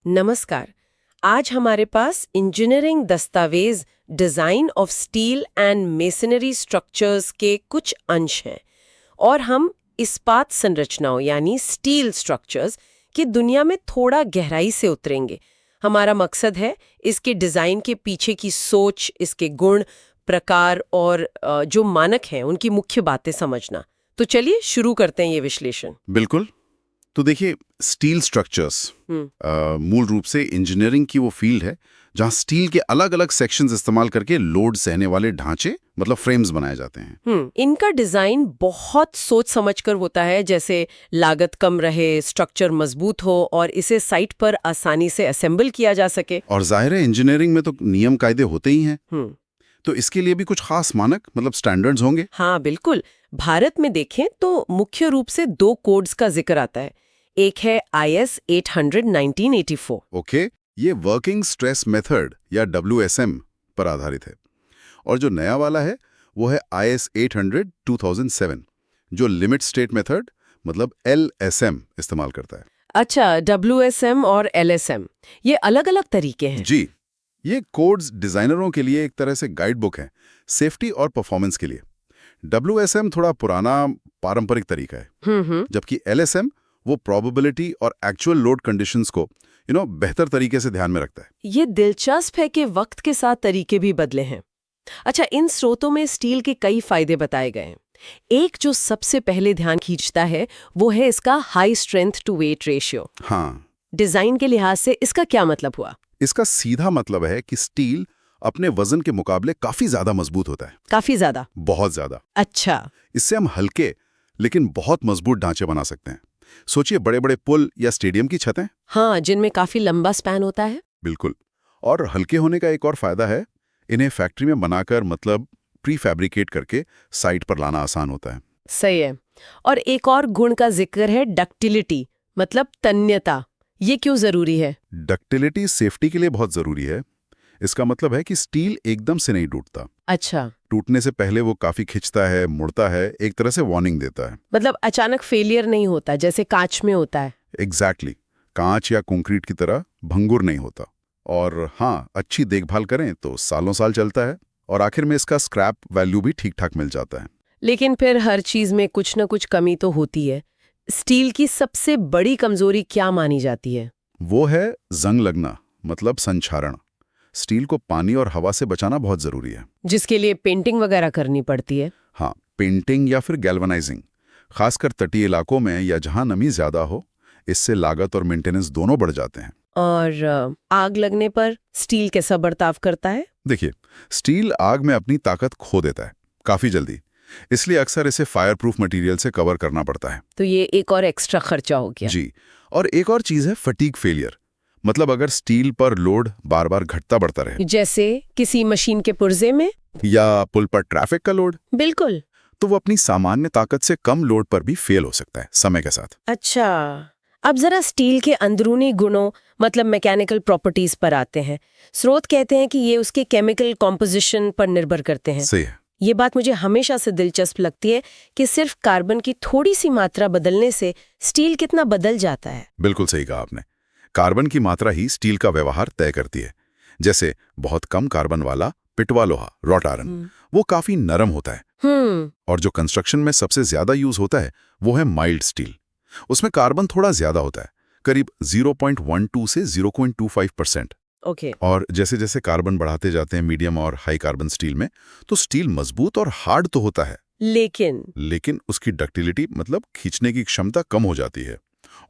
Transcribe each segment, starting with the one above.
नमस्कार। आज हमारे पास इंजीनियरिंग दस्तावेज design of steel and masonry structures के कुछ अंश हैं और हम इस्पात संरचनाओं यानी स्टील स्ट्रक्चर्स की दुनिया में थोड़ा गहराई से उतरेंगे। हमारा मकसद है इसके डिजाइन के पीछे की सोच, इसके गुण, प्रकार और जो मानक हैं उनकी मुख्य बातें समझना। तो चलिए शुरू करते हैं ये विश्लेषण। बिल्कुल। तो देखिए, स्टील स्ट्रक्चर्स मूल रूप से इंजीनियरिंग की वो फील्ड है जहां स्टील के अलग अलग सेक्शंस इस्तेमाल करके लोड सहने वाले ढांचे मतलब फ्रेम्स बनाए जाते हैं। इनका डिजाइन बहुत सोच समझकर होता है, जैसे लागत कम रहे, स्ट्रक्चर मजबूत हो और इसे साइट पर आसानी से असेंबल किया जा सके। और जाहिर है इंजीनियरिंग में तो नियम कायदे होते ही हैं। तो इसके लिए भी कुछ खास मानक मतलब स्टैंडर्ड्स होंगे। हाँ बिल्कुल। भारत में देखें तो मुख्य रूप से दो कोड्स का जिक्र आता है। एक है IS 800 1984। ओके, ये वर्किंग स्ट्रेस मेथड या WSM पर आधारित है। और जो नया वाला है वो है IS 800 2007 जो लिमिट स्टेट मेथड मतलब LSM इस्तेमाल करता है। अच्छा, WSM और LSM ये अलग अलग तरीके हैं। जी, ये कोड्स डिजाइनरों के लिए एक तरह से गाइड बुक है सेफ्टी और परफॉर्मेंस के लिए। WSM थोड़ा पुराना पारंपरिक तरीका है, जबकि LSM वो प्रोबेबिलिटी और एक्चुअल लोड कंडीशंस को बेहतर तरीके से ध्यान में रखता है। ये दिलचस्प है कि वक्त के साथ तरीके भी बदले हैं। अच्छा, इन स्रोतों में स्टील के कई फायदे बताए गए हैं। एक जो सबसे पहले ध्यान खींचता है वो है इसका high strength to weight ratio. हाँ, डिजाइन के लिहाज से इसका क्या मतलब हुआ? इसका सीधा मतलब है कि स्टील अपने वजन के मुकाबले काफी ज्यादा मजबूत होता है। काफी ज्यादा? बहुत ज्यादा। अच्छा। इससे हम हल्के लेकिन बहुत मजबूत ढांचे बना सकते हैं। सोचिए बड़े बड़े पुल या स्टेडियम की छतें। हाँ, जिनमें काफी लंबा स्पैन होता है। बिल्कुल। और हल्के होने का एक और फायदा है, इन्हें फैक्ट्री में बनाकर मतलब प्री फैब्रिकेट करके साइट पर लाना आसान होता है। सही है। और एक और गुण का जिक्र है डक्टिलिटी, मतलब तन्यता। ये क्यों जरूरी है? डक्टिलिटी सेफ्टी के लिए बहुत जरूरी है। इसका मतलब है कि स्टील एकदम से नहीं टूटता। अच्छा। टूटने से पहले वो काफी खिंचता है, मुड़ता है, एक तरह से वार्निंग देता है। मतलब अचानक फेलियर नहीं होता जैसे कांच में होता है। एग्जैक्टली। कांच या कंक्रीट की तरह भंगुर नहीं होता। और हाँ, अच्छी देखभाल करें तो सालों साल चलता है और आखिर में इसका स्क्रैप वैल्यू भी ठीक ठाक मिल जाता है। लेकिन फिर हर चीज में कुछ न कुछ कमी तो होती है। स्टील की सबसे बड़ी कमजोरी क्या मानी जाती है? वो है जंग लगना मतलब संक्षारण। स्टील को पानी और हवा से बचाना बहुत जरूरी है, जिसके लिए पेंटिंग वगैरह करनी पड़ती है। हाँ, पेंटिंग या फिर गैल्वनाइजिंग, खासकर तटीय इलाकों में या जहां नमी ज्यादा हो। इससे लागत और मेंटेनेंस दोनों बढ़ जाते हैं। और आग लगने पर स्टील कैसा बर्ताव करता है? देखिए, स्टील आग में अपनी ताकत खो देता है काफी जल्दी, इसलिए अक्सर इसे फायर प्रूफ मटेरियल से कवर करना पड़ता है। तो ये एक और एक्स्ट्रा खर्चा हो गया। जी। और एक और चीज है फटीग फेलियर, मतलब अगर स्टील पर लोड बार बार घटता बढ़ता रहे, जैसे किसी मशीन के पुर्जे में या पुल पर ट्रैफिक का लोड, बिल्कुल, तो वो अपनी सामान्य ताकत से कम लोड पर भी फेल हो सकता है समय के साथ। अच्छा, अब जरा स्टील के अंदरूनी गुणों मतलब मैकेनिकल प्रॉपर्टीज पर आते हैं। स्रोत कहते हैं कि ये उसके केमिकल कॉम्पोजिशन पर निर्भर करते हैं। सही है। ये बात मुझे हमेशा से दिलचस्प लगती है कि सिर्फ कार्बन की थोड़ी सी मात्रा बदलने से स्टील कितना बदल जाता है। बिल्कुल सही कहा आपने। कार्बन की मात्रा ही स्टील का व्यवहार तय करती है। जैसे बहुत कम कार्बन वाला पिटवा लोहा रॉट आयरन, वो काफी नरम होता है। और जो कंस्ट्रक्शन में सबसे ज्यादा यूज होता है वो है माइल्ड स्टील। उसमें कार्बन थोड़ा ज्यादा होता है, करीब 0.12 से 0.25%। ओके। और जैसे जैसे कार्बन बढ़ाते जाते हैं मीडियम और हाई कार्बन स्टील में, तो स्टील मजबूत और हार्ड तो होता है, लेकिन उसकी डक्टिलिटी मतलब खींचने की क्षमता कम हो जाती है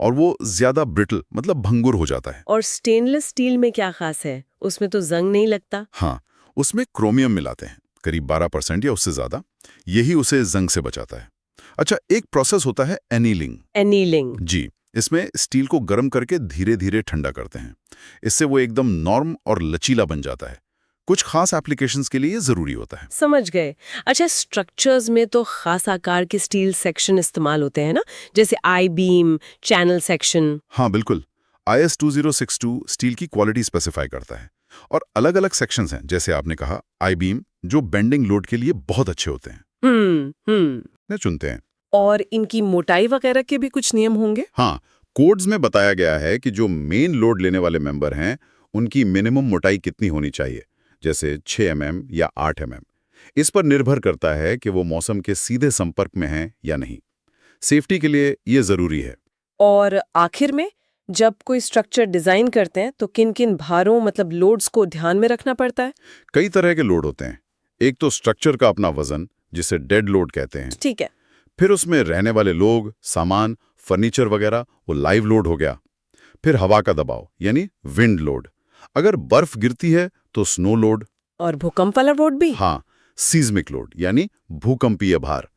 और वो ज्यादा ब्रिटल मतलब भंगुर हो जाता है। और स्टेनलेस स्टील में क्या खास है? उसमें तो जंग नहीं लगता। हाँ, उसमें क्रोमियम मिलाते हैं, करीब 12% या उससे ज्यादा। यही उसे जंग से बचाता है। अच्छा, एक प्रोसेस होता है एनीलिंग। जी, इसमें स्टील को गर्म करके धीरे धीरे ठंडा करते हैं। इससे वो एकदम नॉर्म और लचीला बन जाता है। कुछ खास एप्लीकेशंस के लिए जरूरी होता है। समझ गए। अच्छा, स्ट्रक्चर्स में तो खास आकार के स्टील सेक्शन इस्तेमाल होते हैं ना, जैसे आई बीम, चैनल सेक्शन। हाँ बिल्कुल। IS 2062 स्टील की क्वालिटी स्पेसिफाई करता है और अलग अलग सेक्शंस हैं, जैसे आपने कहा आई बीम, जो बेंडिंग लोड के लिए बहुत अच्छे होते हैं। चुनते हैं। और इनकी मोटाई वगैरह के भी कुछ नियम होंगे? हाँ, कोड्स में बताया गया है कि जो मेन लोड लेने वाले मेंबर हैं उनकी मिनिमम मोटाई कितनी होनी चाहिए, जैसे 6 mm या 8 mm। इस पर निर्भर करता है कि वो मौसम के सीधे संपर्क में हैं या नहीं। सेफ्टी के लिए ये जरूरी है। और आखिर में जब कोई स्ट्रक्चर डिजाइन करते हैं तो किन किन भारों मतलब लोड्स को ध्यान में रखना पड़ता है? कई तरह के लोड होते हैं। एक तो स्ट्रक्चर का अपना वजन, जिसे डेड लोड कहते हैं। ठीक है। फिर उसमें रहने वाले लोग, सामान, फर्नीचर वगैरह, वो लाइव लोड हो गया। फिर हवा का दबाव यानी विंड लोड। अगर बर्फ गिरती है तो स्नो लोड। और भूकंप वाला लोड भी? हाँ, सीज्मिक लोड यानी भूकंपीय भार।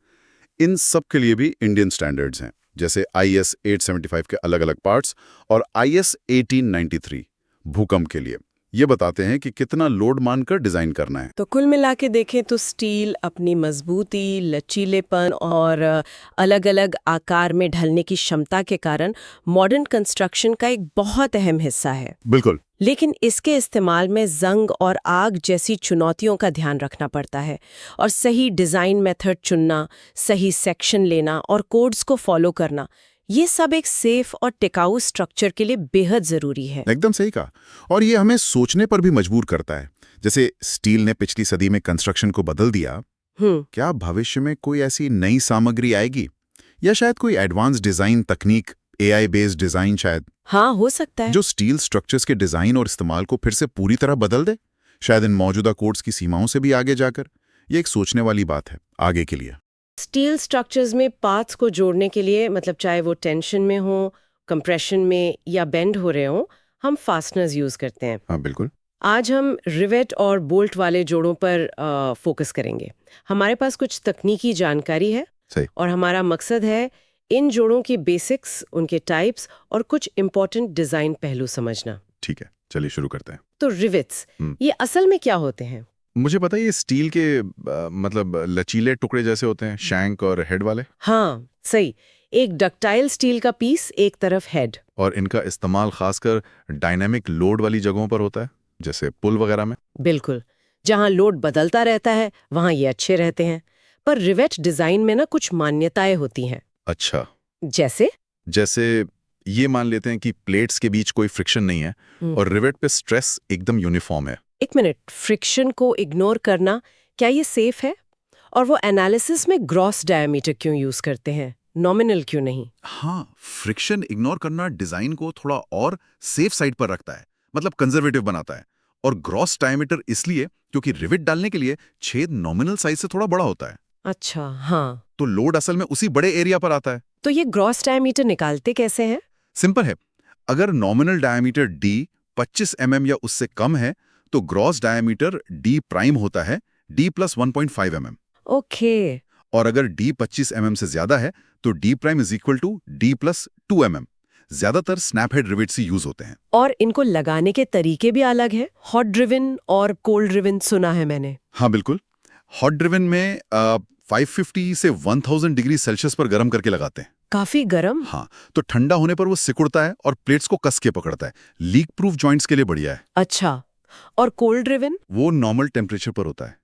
इन सब के लिए भी इंडियन स्टैंडर्ड्स हैं, जैसे IS 875 के अलग-अलग पार्ट्स और IS 1893 भूकंप के लिए। ये बताते हैं कि कितना लोड मानकर डिजाइन करना है। तो कुल मिला के देखें तो स्टील अपनी मजबूती, लचीलेपन और अलग-अलग आकार में ढलने की क्षमता के कारण मॉडर्न कंस्ट्रक्शन का एक बहुत अहम हिस्सा है। बिल्कुल। लेकिन इसके इस्तेमाल में जंग और आग जैसी चुनौतियों का ध्यान रखना पड़ता है और सही डिजाइन मेथड चुनना, सही सेक्शन लेना और कोड्स को फॉलो करना, ये सब एक सेफ और टिकाऊ स्ट्रक्चर के लिए बेहद जरूरी है। एकदम सही कहा। और ये हमें सोचने पर भी मजबूर करता है। जैसे स्टील ने पिछली सदी में कंस्ट्रक्शन को बदल दिया, क्या भविष्य में कोई ऐसी नई सामग्री आएगी या शायद कोई एडवांस डिजाइन तकनीक, AI बेस्ड डिजाइन शायद? हाँ, हो सकता है। जो स्टील स्ट्रक्चर्स के डिजाइन और इस्तेमाल को फिर से पूरी तरह बदल दे, शायद इन मौजूदा कोड्स की सीमाओं से भी आगे जाकर। ये एक सोचने वाली बात है आगे के लिए। स्टील स्ट्रक्चर्स में पार्ट्स को जोड़ने के लिए मतलब चाहे वो टेंशन में हो, कंप्रेशन में या बेंड हो रहे हो, हम फास्टनर्स यूज करते हैं। हाँ बिल्कुल। आज हम रिवेट और बोल्ट वाले जोड़ों पर फोकस करेंगे। हमारे पास कुछ तकनीकी जानकारी है। सही। और हमारा मकसद है इन जोड़ों की बेसिक्स, उनके टाइप्स और कुछ इंपॉर्टेंट डिजाइन पहलू समझना। ठीक है, चलिए शुरू करते हैं। तो रिवेट्स, ये असल में क्या होते हैं? मुझे पता है, ये स्टील के मतलब लचीले टुकड़े जैसे होते हैं, शैंक और हेड वाले। हाँ, सही। एक डक्टाइल स्टील का पीस, एक तरफ हेड। और इनका इस्तेमाल खासकर डायनामिक लोड वाली जगहों पर होता है, जैसे पुल वगैरह में। बिल्कुल, जहां लोड बदलता रहता है वहां ये अच्छे रहते हैं। पर रिवेट डिजाइन में ना कुछ मान्यताएं होती हैं। अच्छा। जैसे ये मान लेते हैं कि प्लेट्स के बीच कोई फ्रिक्शन नहीं है और रिवेट पे स्ट्रेस एकदम यूनिफॉर्म है। एक मिनट, फ्रिक्शन को इग्नोर करना, क्या ये सेफ है? और वो एनालिसिस में ग्रॉस डायमीटर क्यों यूज करते हैं, नॉमिनल क्यों नहीं? हाँ, फ्रिक्शन इग्नोर करना डिजाइन को थोड़ा और सेफ साइड पर रखता है, मतलब कंजर्वेटिव बनाता है। और ग्रॉस डायमीटर इसलिए क्योंकि रिवेट डालने के लिए छेद नॉमिनल साइज से थोड़ा बड़ा होता है। अच्छा, हाँ। तो लोड असल में उसी बड़े एरिया पर आता है। तो ये ग्रॉस डायमीटर निकालते कैसे हैं? सिंपल है। अगर नॉमिनल डायमीटर D 25 mm या उससे कम है तो ग्रॉस डायमीटर D प्राइम होता है D + 1.5 mm। ओके। और अगर D 25 mm से ज्यादा है तो D प्राइम = D + 2 mm। ज्यादातर स्नैपहेड रिवेट्स ही यूज होते हैं। और इनको लगाने के तरीके भी अलग हैं। हॉट ड्रिवन और कोल्ड ड्रिवन सुना है मैंने। हाँ बिल्कुल। हॉट ड्रिवन में 550 से 1000 डिग्री सेल्सियस पर गर्म करके लगाते हैं। काफी गर्म? हाँ, तो ठंडा होने पर वो सिकुड़ता है और प्लेट्स को कस के पकड़ता है। लीक प्रूफ जॉइंट्स के लिए बढ़िया है। अच्छा। और कोल्ड ड्रिवन? वो नॉर्मल टेम्परेचर पर होता है।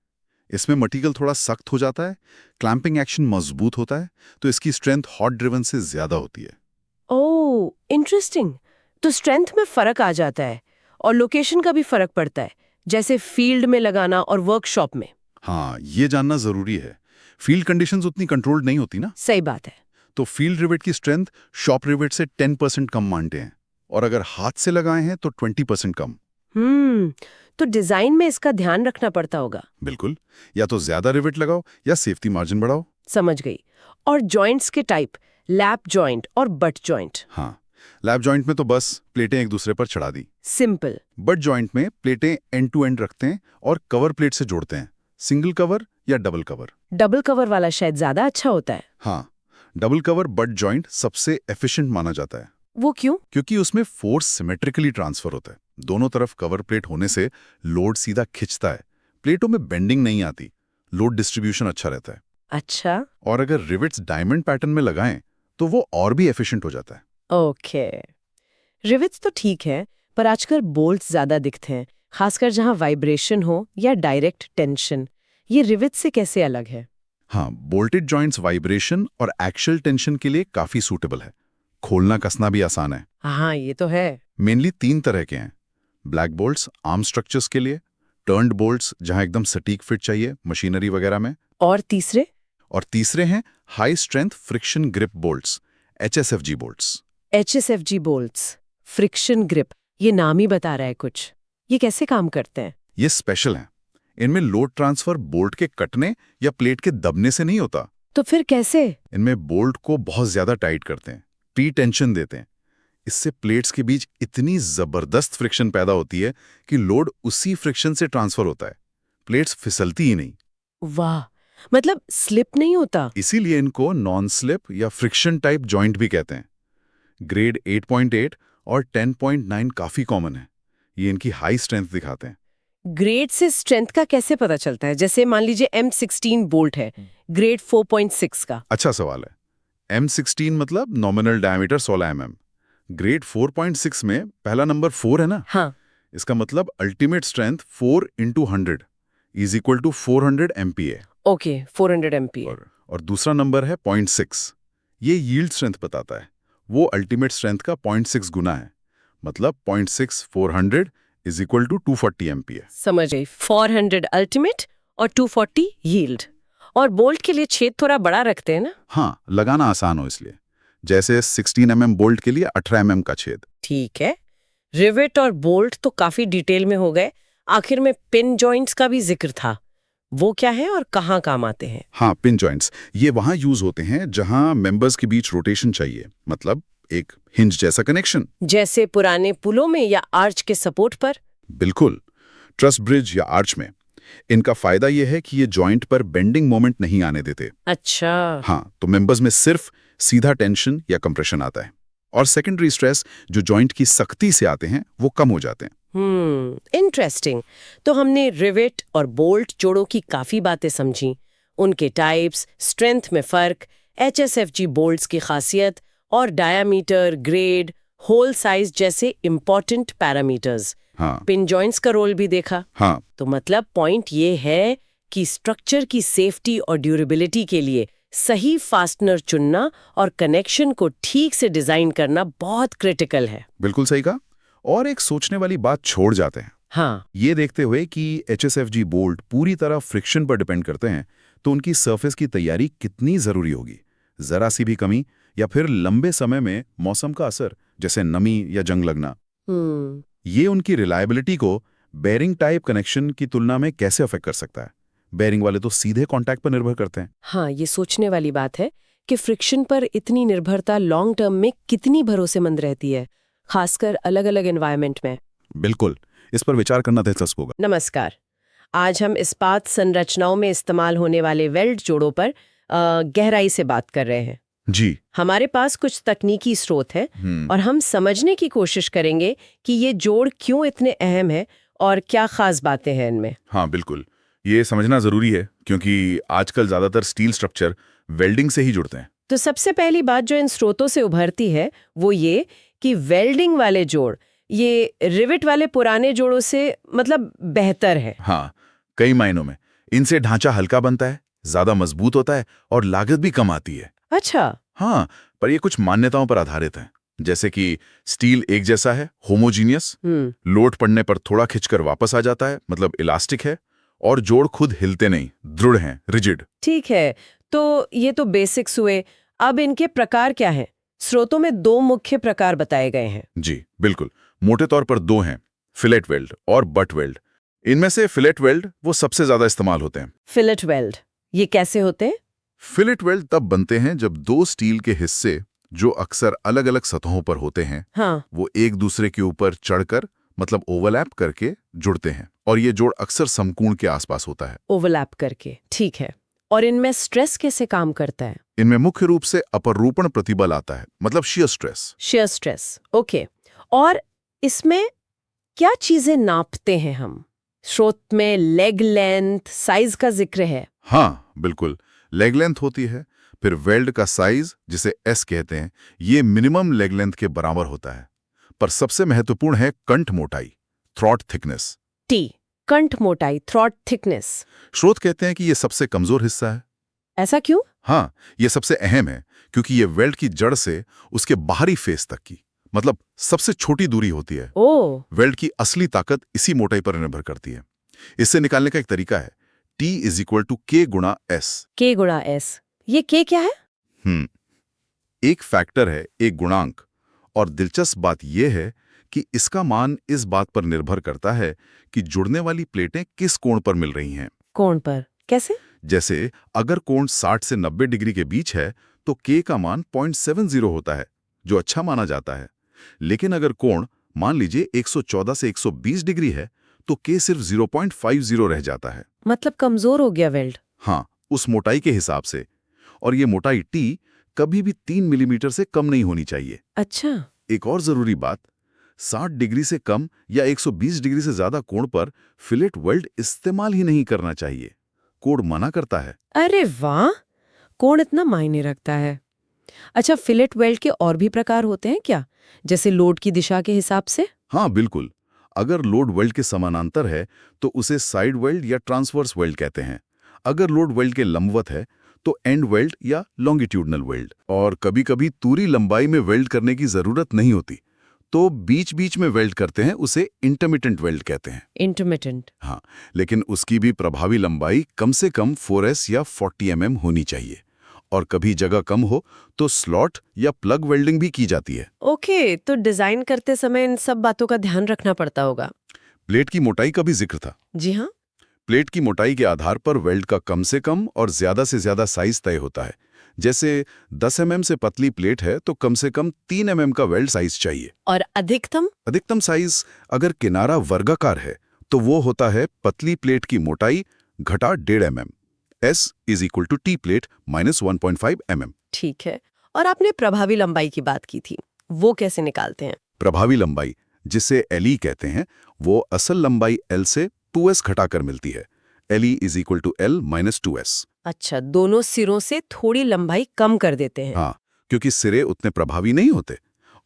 इसमें मटेरियल थोड़ा सख्त हो जाता है, क्लैंपिंग एक्शन मजबूत होता है, तो इसकी स्ट्रेंथ हॉट ड्रिवन से ज्यादा होती है। ओह, इंटरेस्टिंग। तो स्ट्रेंथ में फर्क आ जाता है और लोकेशन का भी फर्क पड़ता है, जैसे फील्ड में लगाना और वर्कशॉप में। हाँ, ये जानना जरूरी है। फील्ड कंडीशंस उतनी कंट्रोल्ड नहीं होती ना। सही बात है। तो फील्ड रिवेट की स्ट्रेंथ शॉप रिवेट से 10% कम मानते हैं, और अगर हाथ से लगाए हैं तो 20% कम। तो डिजाइन में इसका ध्यान रखना पड़ता होगा। बिल्कुल, या तो ज्यादा रिवेट लगाओ या सेफ्टी मार्जिन बढ़ाओ। समझ गई। और जॉइंट्स के टाइप, लैप जॉइंट और बट जॉइंट। हाँ, लैप जॉइंट में तो बस प्लेटें एक दूसरे पर चढ़ा दी। सिंपल। बट जॉइंट में प्लेटें एंड टू एंड रखते हैं और कवर प्लेट से जोड़ते हैं, सिंगल कवर या डबल कवर। डबल कवर वाला शायद ज्यादा अच्छा होता है। हाँ, डबल कवर बट जॉइंट सबसे एफिशिएंट माना जाता है। वो क्यों? क्योंकि उसमें फोर्स सिमेट्रिकली ट्रांसफर होता है। दोनों तरफ कवर प्लेट होने से लोड सीधा खिंचता है, प्लेटों में बेंडिंग नहीं आती, लोड डिस्ट्रीब्यूशन अच्छा रहता है। अच्छा। और अगर रिवेट्स डायमंड पैटर्न में लगाएं तो वो और भी एफिशिएंट हो जाता है। ओके। रिवेट्स तो ठीक है, पर आजकल बोल्ट्स ज्यादा दिखते हैं, खासकर जहां वाइब्रेशन हो या डायरेक्ट टेंशन। ये रिवेट्स से कैसे अलग है? हाँ, बोल्टेड जॉइंट्स वाइब्रेशन और एक्शियल टेंशन के लिए काफी सूटेबल है। खोलना कसना भी आसान है। हाँ, ये तो है। मेनली 3 तरह के हैं। ब्लैक बोल्ट्स आर्म स्ट्रक्चर्स के लिए, टर्न्ड बोल्ट्स जहां एकदम सटीक फिट चाहिए मशीनरी वगैरह में, और तीसरे? और तीसरे हैं high strength friction grip bolts, HSFG bolts. HSFG bolts, friction grip, ये नाम ही बता रहा है कुछ। ये कैसे काम करते हैं? ये स्पेशल हैं। इनमें लोड ट्रांसफर बोल्ट के कटने या प्लेट के दबने से नहीं होता। तो फिर कैसे? इनमें बोल्ट को बहुत ज्यादा टाइट करते हैं, प्री टेंशन देते हैं। इससे प्लेट्स के बीच इतनी जबरदस्त फ्रिक्शन पैदा होती है कि लोड उसी फ्रिक्शन से ट्रांसफर होता है, प्लेट्स फिसलती ही नहीं। वाह, मतलब स्लिप नहीं होता। इसीलिए इनको नॉन स्लिप या फ्रिक्शन टाइप जॉइंट भी कहते हैं। ग्रेड 8.8 और 10.9 काफी कॉमन है। ये इनकी हाई स्ट्रेंथ दिखाते हैं। ग्रेड से स्ट्रेंथ का कैसे पता चलता है? जैसे मान लीजिए M16 बोल्ट है, ग्रेड 4.6 का। अच्छा सवाल है। M16 मतलब नॉमिनल डायमीटर 16 mm। ग्रेड 4.6 में पहला नंबर 4 है ना। हाँ। इसका मतलब ultimate strength 4 × 100 is equal to 400 MPa। Okay, 400 MPa। और दूसरा नंबर है 0.6। ये यील्ड स्ट्रेंथ बताता है। वो अल्टीमेट स्ट्रेंथ का 0.6 गुना है, मतलब 0.6 400 इज इक्वल टू 240 MPa। समझ गई। 400 अल्टीमेट और 240 यील्ड। और बोल्ट के लिए छेद थोड़ा बड़ा रखते हैं ना? हाँ, लगाना आसान हो इसलिए। जैसे 16 mm बोल्ट के लिए 18 mm का छेद। ठीक है। रिवेट और बोल्ट तो काफी डिटेल में हो गए। आखिर में पिन जॉइंट्स का भी जिक्र था। वो क्या है और कहाँ काम आते हैं? हाँ, पिन जॉइंट्स ये वहां यूज होते हैं जहां मेंबर्स के बीच रोटेशन चाहिए, मतलब एक हिंज जैसा कनेक्शन। जैसे पुराने पुलों में या आर्च के सपोर्ट पर? बिल्कुल, ट्रस ब्रिज या आर्च में। इनका फायदा यह है कि ये जॉइंट पर बेंडिंग मोमेंट नहीं आने देते। अच्छा। हाँ, तो मेंबर्स में सिर्फ सीधा टेंशन या कंप्रेशन आता है, और सेकेंडरी स्ट्रेस जो जॉइंट की सख्ती से आते हैं वो कम हो जाते हैं। इंटरेस्टिंग। तो हमने रिवेट और बोल्ट जोड़ों की काफी बातें समझी, उनके टाइप्स, स्ट्रेंथ में फर्क, HSFG बोल्ट्स की खासियत और डायामीटर, ग्रेड, होल साइज जैसे इंपॉर्टेंट पैरामीटर्स। हाँ। पिन जॉइंट्स का रोल भी देखा। हाँ। तो मतलब पॉइंट ये है कि स्ट्रक्चर की सेफ्टी और ड्यूरेबिलिटी के लिए सही फास्टनर चुनना और कनेक्शन को ठीक से डिजाइन करना बहुत क्रिटिकल है। बिल्कुल सही कहा। और एक सोचने वाली बात छोड़ जाते हैं। हाँ। ये देखते हुए कि HSFG बोल्ट पूरी तरह फ्रिक्शन पर डिपेंड करते हैं, तो उनकी सरफेस की तैयारी कितनी जरूरी होगी। जरा सी भी कमी या फिर लंबे समय में मौसम का असर, जैसे नमी या जंग लगना, ये उनकी रिलायबिलिटी को बेयरिंग टाइप कनेक्शन की तुलना में कैसे अफेक्ट कर सकता है। बेयरिंग वाले तो सीधे कॉन्टैक्ट पर निर्भर करते हैं। हाँ, ये सोचने वाली बात है कि फ्रिक्शन पर इतनी निर्भरता लॉन्ग टर्म में कितनी भरोसेमंद रहती है, खासकर अलग-अलग एनवायरनमेंट में। बिल्कुल, इस पर विचार करना दिलचस्प होगा। नमस्कार। आज हम इस्पात संरचनाओं में इस्तेमाल होने वाले वेल्ड जोड़ों पर गहराई से बात कर रहे हैं। जी। हमारे पास कुछ तकनीकी स्रोत है और हम समझने की कोशिश करेंगे कि ये जोड़ क्यों इतने अहम है और क्या खास बातें हैं इनमें। हाँ बिल्कुल, ये समझना जरूरी है क्योंकि आजकल ज्यादातर स्टील स्ट्रक्चर वेल्डिंग से ही जुड़ते हैं। तो सबसे पहली बात जो इन स्रोतों से उभरती है वो ये कि वेल्डिंग वाले जोड़ ये रिवेट वाले पुराने जोड़ों से मतलब बेहतर है। हाँ, कई मायनों में। इनसे ढांचा हल्का बनता है, ज्यादा मजबूत होता है और लागत भी कम आती है। अच्छा। हाँ, पर ये कुछ मान्यताओं पर आधारित है, जैसे कि स्टील एक जैसा है, होमोजीनियस, लोड पड़ने पर थोड़ा खिंचकर वापस आ जाता है, मतलब इलास्टिक है, और जोड़ खुद हिलते नहीं, दृढ़ हैं, रिजिड। ठीक है, तो ये तो बेसिक्स हुए। अब इनके प्रकार क्या हैं? स्रोतों में 2 मुख्य प्रकार बताए गए हैं। जी बिल्कुल, मोटे तौर पर 2 हैं, फिलेट वेल्ड और बट वेल्ड। इनमें से फिलेट वेल्ड वो सबसे ज्यादा इस्तेमाल होते हैं। फिलेट वेल्ड ये कैसे होते हैं? फिलेट वेल्ड तब बनते हैं जब 2 स्टील के हिस्से जो अक्सर अलग अलग सतहों पर होते हैं, हाँ। वो एक दूसरे के ऊपर चढ़कर, मतलब ओवरलैप करके जुड़ते हैं, और ये जोड़ अक्सर समकोण के आसपास होता है। ओवरलैप करके, ठीक है। और इनमें स्ट्रेस कैसे काम करता है? इनमें मुख्य रूप से अपरूपण प्रतिबल आता है, मतलब shear stress. Shear stress, okay. और इसमें क्या चीजें नापते हैं हम? स्रोत में लेग लेंथ, साइज का जिक्र है। हाँ बिल्कुल, लेग लेंथ होती है, फिर वेल्ड का साइज जिसे एस कहते हैं, ये मिनिमम लेग लेंथ के बराबर होता है। पर सबसे महत्वपूर्ण है कंठ मोटाई, थ्रॉट थिकनेस। टी, कंठ मोटाई, थ्रॉट थिकनेस। स्रोत कहते हैं कि ये सबसे कमजोर हिस्सा है। ऐसा क्यों? हाँ, ये सबसे अहम है क्योंकि ये वेल्ड की जड़ से उसके बाहरी फेस तक की मतलब सबसे छोटी दूरी होती है। ओह, वेल्ड की असली ताकत इसी मोटाई पर निर्भर करती है। इससे निकालने का एक तरीका है T = K × S। K × S। ये K क्या है? एक फैक्टर है, एक गुणांक। और दिलचस्प बात यह है कि इसका मान इस बात पर निर्भर करता है कि जुड़ने वाली प्लेटें किस कोण पर मिल रही हैं। कोण पर कैसे? जैसे अगर कोण 60 से 90 डिग्री के बीच है तो K का मान 0.70 होता है, जो अच्छा माना जाता है। लेकिन अगर कोण मान लीजिए 114 से 120 डिग्री है तो K सिर्फ 0.50 रह जाता है। मतलब कमजोर हो गया वेल्ड। हाँ, उस मोटाई के हिसाब से। और ये मोटाई T कभी भी 3 मिलीमीटर से कम नहीं होनी चाहिए। अच्छा। एक और जरूरी बात, 60 डिग्री से कम या 120 डिग्री से ज्यादा कोण पर फिलेट वेल्ड इस्तेमाल ही नहीं करना चाहिए। कोड मना करता है। अरे वाह, कोण इतना मायने रखता है। अच्छा, फिलेट वेल्ड के और भी प्रकार होते हैं क्या, जैसे लोड की दिशा के हिसाब से? हाँ बिल्कुल, अगर लोड वेल्ड के समानांतर है तो उसे साइड वेल्ड या ट्रांसवर्स वेल्ड कहते हैं। अगर लोड वेल्ड के लंबवत है तो एंड वेल्ड या लॉन्गिट्यूडनल वेल्ड। और कभी-कभी पूरी लंबाई में वेल्ड करने की जरूरत नहीं होती तो बीच-बीच में वेल्ड करते हैं, उसे इंटरमिटेंट वेल्ड कहते हैं। इंटरमिटेंट। हाँ, लेकिन उसकी भी प्रभावी लंबाई कम से कम 4S या 40 mm होनी चाहिए। और कभी जगह कम हो तो स्लॉट या प्लग वेल्डिंग भी की जाती है। ओके, तो डिजाइन करते समय इन सब बातों का ध्यान रखना पड़ता होगा। प्लेट की मोटाई का भी जिक्र था। जी हाँ। प्लेट की मोटाई के आधार पर वेल्ड का कम से कम और ज्यादा से ज्यादा साइज तय होता है। जैसे 10 mm से पतली प्लेट है तो कम से कम 3 mm का वेल्ड साइज चाहिए। और अधिकतम साइज अगर किनारा वर्गाकार है तो वो होता है पतली प्लेट की मोटाई घटा 1.5 mm। S = T plate -1.5 mm। ठीक है। और आपने प्रभावी लंबाई की बात की थी, वो कैसे निकालते हैं? प्रभावी लंबाई, जिसे LE कहते हैं, वो असल लंबाई L से 2S घटाकर मिलती है। LE = L - 2S। अच्छा, दोनों सिरों से थोड़ी लंबाई कम कर देते हैं। हाँ, क्योंकि सिरे उतने प्रभावी नहीं होते।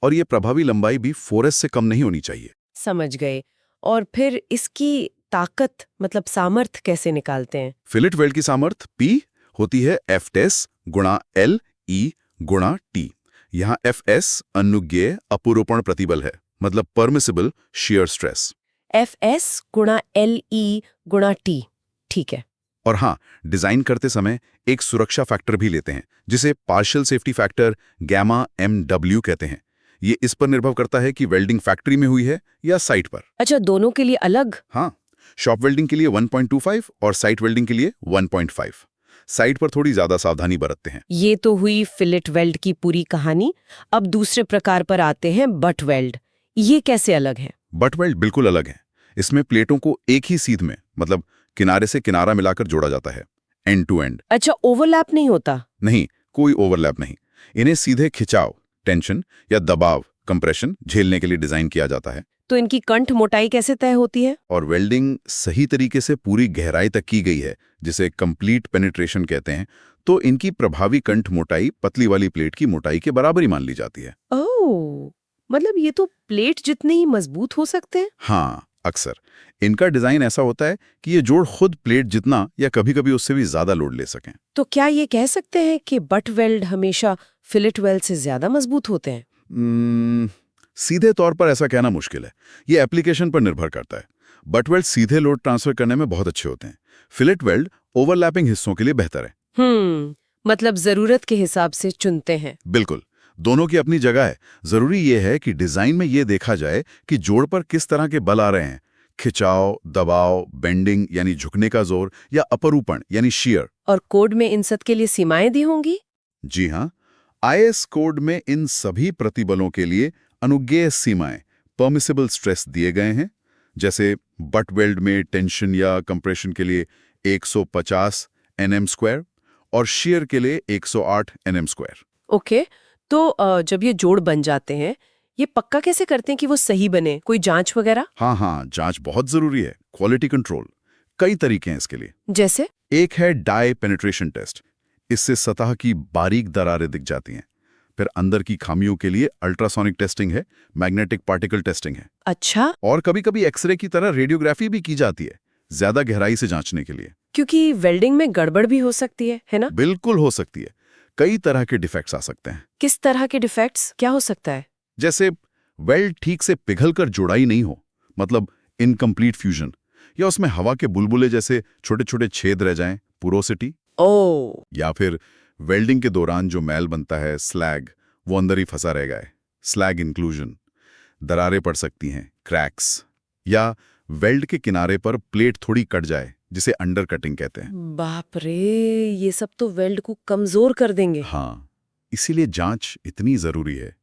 और ये प्रभावी लंबाई भी 4S से कम नहीं होनी चाहिए। समझ गए। और फिर इसकी ताकत मतलब सामर्थ्य कैसे निकालते हैं? फिलेट वेल्ड की सामर्थ्य P होती है Fs × LE × T। यहाँ Fs अनुज्ञेय अपरूपण प्रतिबल है, मतलब permissible shear stress. Fs × LE × T। ठीक है। और हाँ, डिजाइन करते समय एक सुरक्षा फैक्टर भी लेते हैं, जिसे partial safety factor gamma MW कहते हैं। ये इस पर निर्भर करता है कि वेल्डिंग फैक्ट्री में हुई है या साइट पर। अच्छा, दोनों के लिए अलग? हाँ, शॉप वेल्डिंग के लिए 1.25 और साइट वेल्डिंग के लिए 1.5। साइट पर थोड़ी ज्यादा सावधानी बरतते हैं। ये तो हुई फिलेट वेल्ड की पूरी कहानी। अब दूसरे प्रकार पर आते हैं, बट वेल्ड। ये कैसे अलग है? बट वेल्ड बिल्कुल अलग है। इसमें प्लेटों को एक ही सीध में, मतलब किनारे से किनारा मिलाकर जोड़ा जाता है, एंड टू एंड। अच्छा, ओवरलैप नहीं होता? नहीं, कोई ओवरलैप नहीं। इन्हें सीधे खिंचाव, टेंशन या दबाव, कंप्रेशन झेलने के लिए डिजाइन किया जाता है। तो इनकी कंठ मोटाई कैसे तय होती है? और वेल्डिंग सही तरीके से पूरी गहराई तक की गई है, जिसे कंप्लीट पेनिट्रेशन कहते हैं, तो इनकी प्रभावी कंठ मोटाई पतली वाली प्लेट की मोटाई के बराबर ही मान ली जाती है। ओह, मतलब ये तो प्लेट जितने ही मजबूत हो सकते हैं। हाँ, अक्सर इनका डिजाइन ऐसा होता है कि ये जोड़ खुद प्लेट जितना या कभी-कभी उससे भी ज्यादा लोड ले सकें। तो क्या ये कह सकते हैं कि बट वेल्ड हमेशा फिलेट वेल्ड से ज्यादा मजबूत होते हैं? सीधे तौर पर ऐसा कहना मुश्किल है। ये एप्लीकेशन पर निर्भर करता है। बट वेल्ड सीधे लोड ट्रांसफर करने में बहुत अच्छे होते हैं। फिलेट वेल्ड ओवरलैपिंग हिस्सों के लिए बेहतर है। मतलब जरूरत के हिसाब से चुनते हैं। बिल्कुल, दोनों की अपनी जगह है। जरूरी ये है कि डिजाइन में ये देखा जाए कि जोड़ पर किस तरह के बल आ रहे हैं, खिंचाव, दबाव, बेंडिंग यानी झुकने का जोर, या अपरूपण यानी शियर। और कोड में इन सब के लिए सीमाएं दी होंगी? जी हाँ, IS कोड में इन सभी प्रतिबलों के लिए अनुज्ञेय सीमाएं, परमिसिबल स्ट्रेस दिए गए हैं। जैसे बट वेल्ड में टेंशन या कंप्रेशन के लिए 150 Nm² और शियर के लिए 108 Nm²। ओके, तो जब ये जोड़ बन जाते हैं, ये पक्का कैसे करते हैं कि वो सही बने? कोई जांच वगैरह? हाँ, जांच बहुत जरूरी है। क्वालिटी कंट्रोल कई तरीके हैं इसके लिए। जैसे? एक है डाई पेनिट्रेशन टेस्ट। इससे सतह की बारीक दरारें दिख जाती हैं। फिर अंदर की खामियों के लिए अल्ट्रासोनिक टेस्टिंग है, मैग्नेटिक पार्टिकल टेस्टिंग है। अच्छा। और कभी-कभी एक्सरे की तरह रेडियोग्राफी भी की जाती है, ज्यादा गहराई से जांचने के लिए। क्योंकि वेल्डिंग में गड़बड़ भी हो सकती है ना? बिल्कुल हो सकती है। कई तरह के डिफेक्ट्स आ सकते हैं। किस तरह के डिफेक्ट्स क्या हो सकता है? जैसे वेल्ड ठीक से पिघलकर जुड़ाई नहीं हो, मतलब इनकम्प्लीट फ्यूजन, या उसमें हवा के बुलबुले जैसे छोटे छोटे छेद रह जाएं, पोरोसिटी। ओह, या फिर वेल्डिंग के दौरान जो मैल बनता है, स्लैग, वो अंदर ही फंसा रह गया है, स्लैग इंक्लूजन। दरारें पड़ सकती हैं, क्रैक्स, या वेल्ड के किनारे पर प्लेट थोड़ी कट जाए, जिसे अंडर कटिंग कहते हैं। बाप रे, ये सब तो वेल्ड को कमजोर कर देंगे। हाँ, इसीलिए जांच इतनी जरूरी है।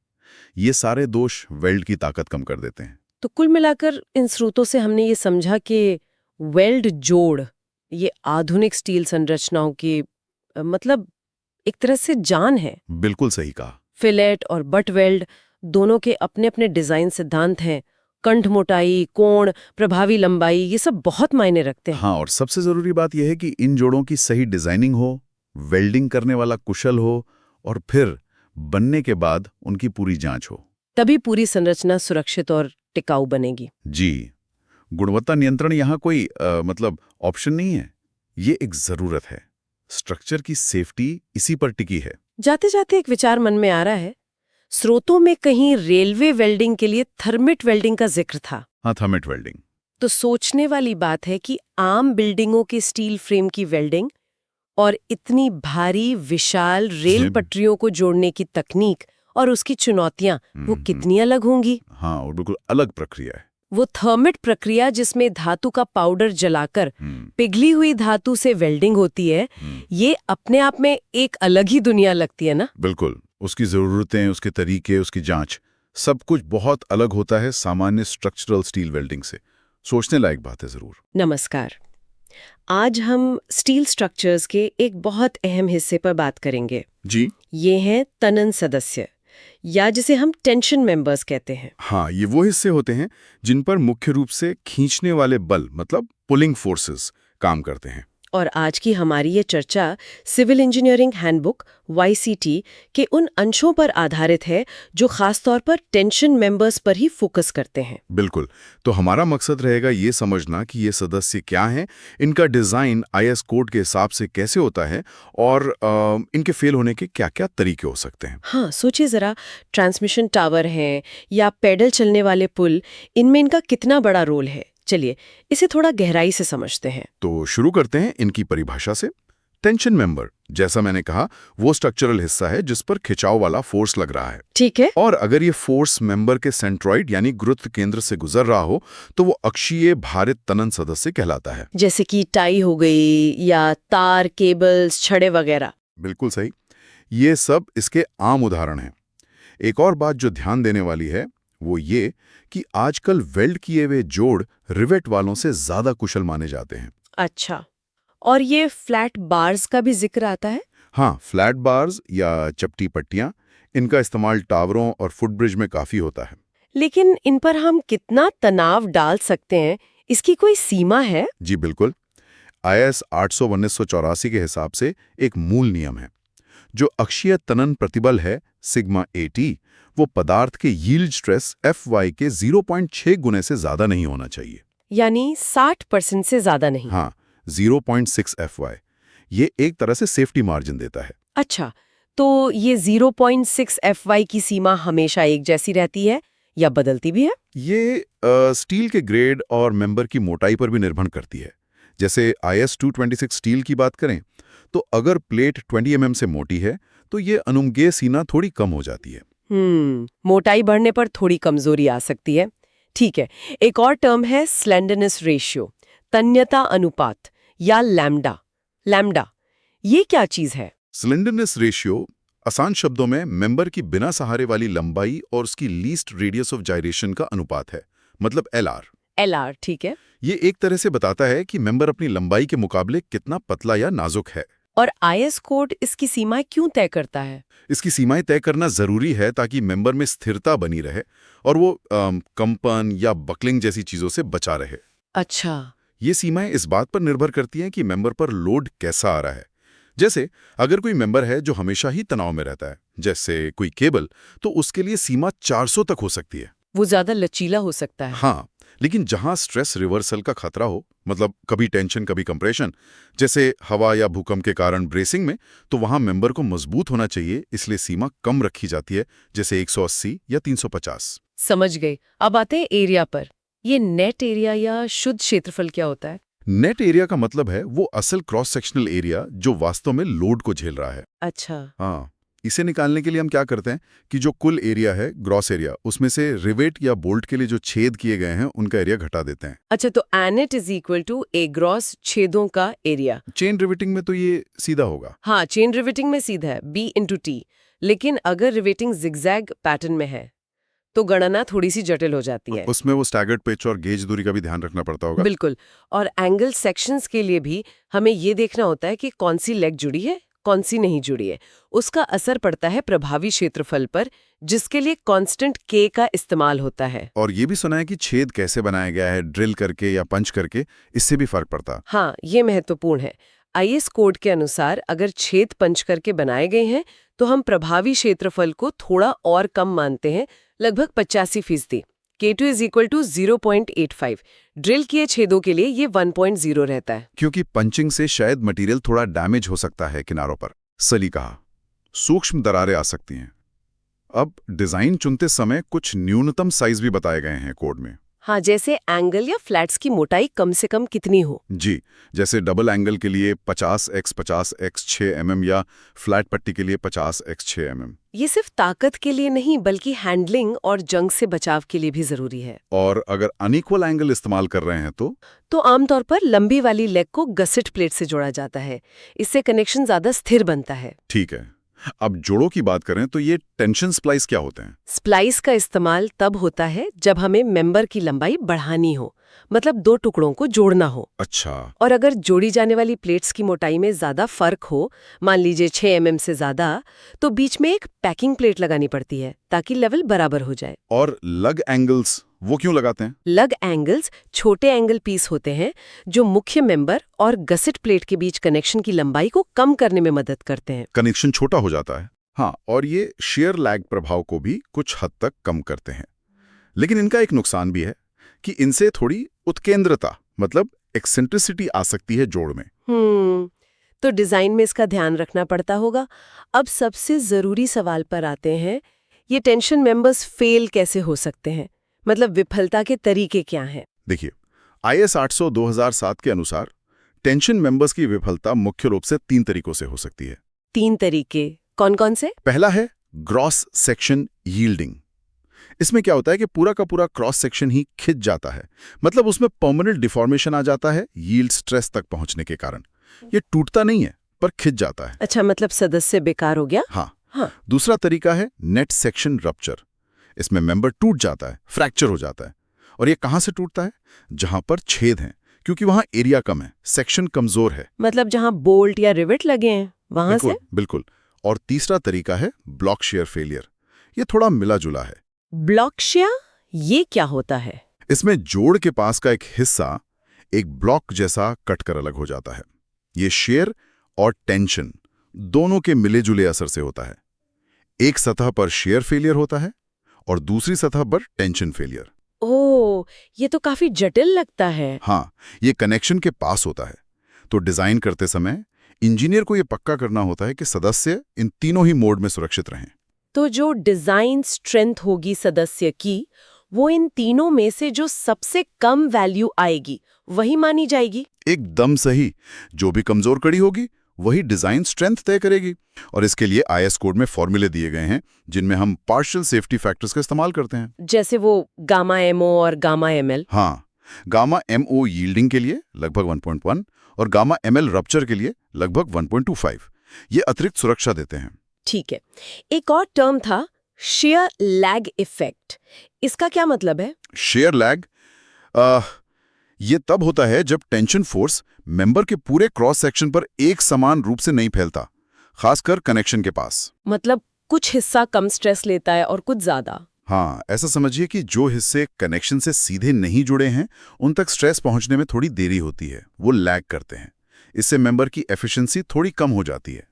ये सारे दोष वेल्ड की ताकत कम कर देते हैं। तो कुल मिलाकर इन स्रोतों से हमने ये समझा कि वेल्ड जोड़ ये आधुनिक स्टील संरचनाओं की मतलब एक तरह से जान है। बिल्कुल सही कहा। फिलेट और बट वेल्ड दोनों के अपने अपने डिजाइन सिद्धांत हैं। कंठ मोटाई, कोण, प्रभावी लंबाई, ये सब बहुत मायने रखते हैं। हाँ, और सबसे जरूरी बात यह है कि इन जोड़ों की सही डिजाइनिंग हो, वेल्डिंग करने वाला कुशल हो, और फिर बनने के बाद उनकी पूरी जांच हो। तभी पूरी संरचना सुरक्षित और टिकाऊ बनेगी। जी, गुणवत्ता नियंत्रण यहाँ कोई मतलब ऑप्शन नहीं है, ये एक जरूरत है। स्ट्रक्चर की सेफ्टी इसी पर टिकी है। जाते जाते एक विचार मन में आ रहा है, स्रोतों में कहीं रेलवे वेल्डिंग के लिए थर्मिट वेल्डिंग का जिक्र था। हाँ, थर्मिट वेल्डिंग। तो सोचने वाली बात है कि आम बिल्डिंगों के स्टील फ्रेम की वेल्डिंग और इतनी भारी विशाल रेल पटरियों को जोड़ने की तकनीक और उसकी चुनौतियां वो कितनी अलग होंगी। हाँ, और बिल्कुल अलग प्रक्रिया है। वो थर्मिट प्रक्रिया जिसमें धातु का पाउडर जलाकर पिघली हुई धातु से वेल्डिंग होती है, ये अपने आप में एक अलग ही दुनिया लगती है ना? बिल्कुल, उसकी जरूरतें, उसके तरीके, उसकी जांच, सब कुछ बहुत अलग होता है सामान्य स्ट्रक्चरल स्टील वेल्डिंग से। सोचने लायक बात है जरूर। नमस्कार, आज हम स्टील स्ट्रक्चर्स के एक बहुत अहम हिस्से पर बात करेंगे। जी, ये हैं तनन सदस्य, या जिसे हम टेंशन मेंबर्स कहते हैं। हाँ, ये वो हिस्से होते हैं जिन पर मुख्य रूप से खींचने वाले बल, मतलब पुलिंग फोर्सेस, काम करते हैं। और आज की हमारी ये चर्चा सिविल इंजीनियरिंग हैंडबुक YCT के उन अंशों पर आधारित है जो खासतौर पर टेंशन मेंबर्स पर ही फोकस करते हैं। बिल्कुल, तो हमारा मकसद रहेगा ये समझना कि ये सदस्य क्या हैं, इनका डिज़ाइन IS कोड के हिसाब से कैसे होता है, और इनके फेल होने के क्या-क्या तरीके हो सकते हैं। हाँ, सोचिए जरा, ट्रांसमिशन टावर हैं या पैडल चलने वाले पुल, इनमें इनका कितना बड़ा रोल है। चलिए इसे थोड़ा गहराई से समझते हैं। तो शुरू करते हैं इनकी परिभाषा से। टेंशन मेंबर, जैसा मैंने कहा, वो स्ट्रक्चरल हिस्सा है जिस पर खिंचाव वाला फोर्स लग रहा है। ठीक है। और अगर ये फोर्स मेंबर के सेंट्रॉइड यानी गुरुत्व केंद्र से गुजर रहा हो तो वो अक्षीय भारित तनन सदस्य कहलाता है। जैसे कि टाई हो गई या तार, केबल्स, छड़े वगैरह। बिल्कुल सही, ये सब इसके आम उदाहरण हैं। एक और बात जो ध्यान देने वाली है वो ये कि आजकल वेल्ड किए हुए जोड़ रिवेट वालों से ज्यादा कुशल माने जाते हैं। अच्छा, और ये फ्लैट बार्स का भी जिक्र आता है? हाँ, फ्लैट बार्स या चपटी पट्टियां, इनका इस्तेमाल टावरों और फुटब्रिज में काफी होता है। लेकिन इन पर हम कितना तनाव डाल सकते हैं, इसकी कोई सीमा है? जी बिल्कुल, IS 800-1984 के हिसाब से एक मूल नियम है। जो अक्षीय तनन प्रतिबल है सिग्मा AT, वो पदार्थ के यील्ड स्ट्रेस FY के 0.6 गुने से ज्यादा नहीं होना चाहिए। यानी 60% से ज्यादा नहीं? हाँ, 0.6 FY। ये एक तरह से सेफ्टी मार्जिन देता है। अच्छा, तो ये 0.6 FY की सीमा हमेशा एक जैसी रहती है या बदलती भी है? ये स्टील के ग्रेड और मेंबर की मोटाई पर भी निर्भर करती है। जैसे IS 226 स्टील की बात करें तो अगर प्लेट 20 mm से मोटी है तो ये अनुमगे सीना थोड़ी कम हो जाती है। मोटाई बढ़ने पर थोड़ी कमजोरी आ सकती है। ठीक है, एक और टर्म है स्लेंडरनेस रेशियो, तन्यता अनुपात या लैम्डा। लैम्डा, ये क्या चीज है? स्लेंडरनेस रेशियो आसान शब्दों में मेंबर की बिना सहारे वाली लंबाई और उसकी लीस्ट रेडियस ऑफ जायरेशन का अनुपात है, मतलब LR। LR, ठीक है। ये एक तरह से बताता है कि मेंबर अपनी लंबाई के मुकाबले कितना पतला या नाजुक है। और IS कोड इसकी सीमाएं क्यों तय करता है? इसकी सीमाएं तय करना जरूरी है ताकि मेंबर में स्थिरता बनी रहे और वो कंपन या बकलिंग जैसी चीजों से बचा रहे। अच्छा, ये सीमाएं इस बात पर निर्भर करती हैं कि मेंबर पर लोड कैसा आ रहा है। जैसे अगर कोई मेंबर है जो हमेशा ही तनाव में रहता है, जैसे कोई केबल, तो उसके लिए सीमा 400 तक हो सकती है। वो ज्यादा लचीला हो सकता है। हाँ, लेकिन जहां स्ट्रेस रिवर्सल का खतरा हो, मतलब कभी टेंशन कभी कंप्रेशन, जैसे हवा या भूकंप के कारण ब्रेसिंग में, तो वहां मेंबर को मजबूत होना चाहिए, इसलिए सीमा कम रखी जाती है, जैसे 180 या 350। समझ गई। अब आते हैं एरिया पर। ये नेट एरिया या शुद्ध क्षेत्रफल क्या होता है? नेट एरिया का मतलब है वो असल क्रॉस सेक्शनल एरिया जो वास्तव में लोड को झेल रहा है। अच्छा। हाँ, इसे निकालने के लिए हम क्या करते हैं कि जो कुल एरिया है, ग्रॉस एरिया, उसमें से रिवेट या बोल्ट के लिए जो छेद किए गए हैं उनका एरिया घटा देते हैं। अच्छा, तो A net is equal to A gross छेदों का एरिया। चेन रिवेटिंग में तो ये सीधा होगा। हाँ, चेन रिवेटिंग में सीधा है, बी इंटू टी। लेकिन अगर रिवेटिंग जिगजैग पैटर्न में है तो गणना थोड़ी सी जटिल हो जाती है। उसमें वो स्टैगर्ड पिच और गेज दूरी का भी ध्यान रखना पड़ता होगा। बिल्कुल। और एंगल सेक्शंस के लिए भी हमें ये देखना होता है कि कौन सी लेग जुड़ी है, कौन सी नहीं जुड़ी है। उसका असर पड़ता है प्रभावी क्षेत्रफल पर, जिसके लिए कांस्टेंट के का इस्तेमाल होता है। और ये भी सुना है कि छेद कैसे बनाया गया है, ड्रिल करके या पंच करके, इससे भी फर्क पड़ता। हाँ, ये महत्वपूर्ण है। आईएस कोड के अनुसार अगर छेद पंच करके बनाए गए हैं तो हम प्रभावी क्षेत्रफल को थोड़ा और कम मानते हैं, लगभग 85%। K2 is equal to 0.85। Drill किए छेदों के लिए ये 1.0 रहता है। क्योंकि पंचिंग से शायद मटेरियल थोड़ा डैमेज हो सकता है किनारों पर। सली कहा, सूक्ष्म दरारें आ सकती हैं। अब डिजाइन चुनते समय कुछ न्यूनतम साइज भी बताए गए हैं कोड में। हाँ, जैसे एंगल या फ्लैट्स की मोटाई कम से कम कितनी हो। जी, जैसे डबल एंगल के लिए 50x50x 6 mm या फ्लैट पट्टी के लिए 50x 6 mm। ये सिर्फ ताकत के लिए नहीं बल्कि हैंडलिंग और जंग से बचाव के लिए भी जरूरी है। और अगर अनइक्वल एंगल इस्तेमाल कर रहे हैं तो आमतौर पर लंबी वाली लेग को गसेट प्लेट से जोड़ा जाता है। इससे कनेक्शन ज्यादा स्थिर बनता है। ठीक है। अब जोड़ों की बात करें तो ये टेंशन स्प्लाइस क्या होते हैं? स्प्लाइस का इस्तेमाल तब होता है जब हमें मेंबर की लंबाई बढ़ानी हो, मतलब दो टुकड़ों को जोड़ना हो। अच्छा। और अगर जोड़ी जाने वाली प्लेट्स की मोटाई में ज्यादा फर्क हो, मान लीजिए 6 mm से ज्यादा, तो बीच में एक पैकिंग प्लेट लगानी पड़ती है ताकि लेवल बराबर हो जाए। और लग एंगल्स वो क्यों लगाते हैं? लग एंगल्स छोटे एंगल पीस होते हैं जो मुख्य मेंबर और गसेट प्लेट के बीच कनेक्शन की लंबाई को कम करने में मदद करते हैं। कनेक्शन छोटा हो जाता है। हाँ, और ये शेयर लैग प्रभाव को भी कुछ हद तक कम करते हैं। लेकिन इनका एक नुकसान भी है कि इनसे थोड़ी उत्केंद्रता, मतलब एक्सेंट्रिसिटी आ सकती है जोड़ में। तो डिजाइन में इसका ध्यान रखना पड़ता होगा। अब सबसे जरूरी सवाल पर आते हैं, ये टेंशन मेंबर्स फेल कैसे हो सकते हैं, मतलब विफलता के तरीके क्या हैं? देखिए, IS 800 2007 के अनुसार टेंशन मेंबर्स की विफलता मुख्य रूप से 3 तरीकों से हो सकती है। 3 तरीके कौन कौन से? पहला है ग्रॉस सेक्शन यील्डिंग। इसमें क्या होता है कि पूरा का पूरा क्रॉस सेक्शन ही खिंच जाता है, मतलब उसमें परमानेंट डिफॉर्मेशन आ जाता है यील्ड स्ट्रेस तक पहुंचने के कारण। ये टूटता नहीं है पर खिंच जाता है। अच्छा, मतलब सदस्य बेकार हो गया। हाँ। दूसरा तरीका है नेट सेक्शन रप्चर। इसमें मेंबर टूट जाता है, फ्रैक्चर हो जाता है। और ये कहां से टूटता है? जहां पर छेद हैं, क्योंकि वहां एरिया कम है, सेक्शन कमजोर है। मतलब जहां बोल्ट या रिवेट लगे हैं वहां से? बिल्कुल। और तीसरा तरीका है ब्लॉक शेयर फेलियर। ये थोड़ा मिला जुला है। ब्लॉक शेयर ये क्या होता है? इसमें जोड़ के पास का एक हिस्सा एक ब्लॉक जैसा कटकर अलग हो जाता है। ये शेयर और टेंशन दोनों के मिले जुले असर से होता है। एक सतह पर शेयर फेलियर होता है और दूसरी सतह पर टेंशन फेलियर। ओह, ये तो काफी जटिल लगता है। हाँ, ये कनेक्शन के पास होता है। तो डिजाइन करते समय इंजीनियर को यह पक्का करना होता है कि सदस्य इन तीनों ही मोड में सुरक्षित रहें। तो जो डिजाइन स्ट्रेंथ होगी सदस्य की, वो इन तीनों में से जो सबसे कम वैल्यू आएगी वही मानी जाएगी। एकदम सही। जो भी कमजोर कड़ी होगी वही डिजाइन स्ट्रेंथ तय करेगी। और इसके लिए IS कोड में फॉर्मूले दिए गए हैं जिनमें हम पार्शियल सेफ्टी फैक्टर्स का इस्तेमाल करते हैं, जैसे वो गामा MO और गामा ML। हाँ, गामा MO यील्डिंग के लिए लगभग 1.1 और गामा ML रप्चर के लिए लगभग 1.25। ये अतिरिक्त सुरक्षा देते हैं। ठीक है। एक और टर्म था शेयर लैग इफेक्ट। इसका क्या मतलब है? शेयर लैग ये तब होता है जब टेंशन फोर्स मेंबर के पूरे क्रॉस सेक्शन पर एक समान रूप से नहीं फैलता, खासकर कनेक्शन के पास। मतलब कुछ हिस्सा कम स्ट्रेस लेता है और कुछ ज्यादा। हाँ, ऐसा समझिए कि जो हिस्से कनेक्शन से सीधे नहीं जुड़े हैं उन तक स्ट्रेस पहुंचने में थोड़ी देरी होती है, वो लैग करते हैं। इससे मेंबर की एफिशिएंसी थोड़ी कम हो जाती है।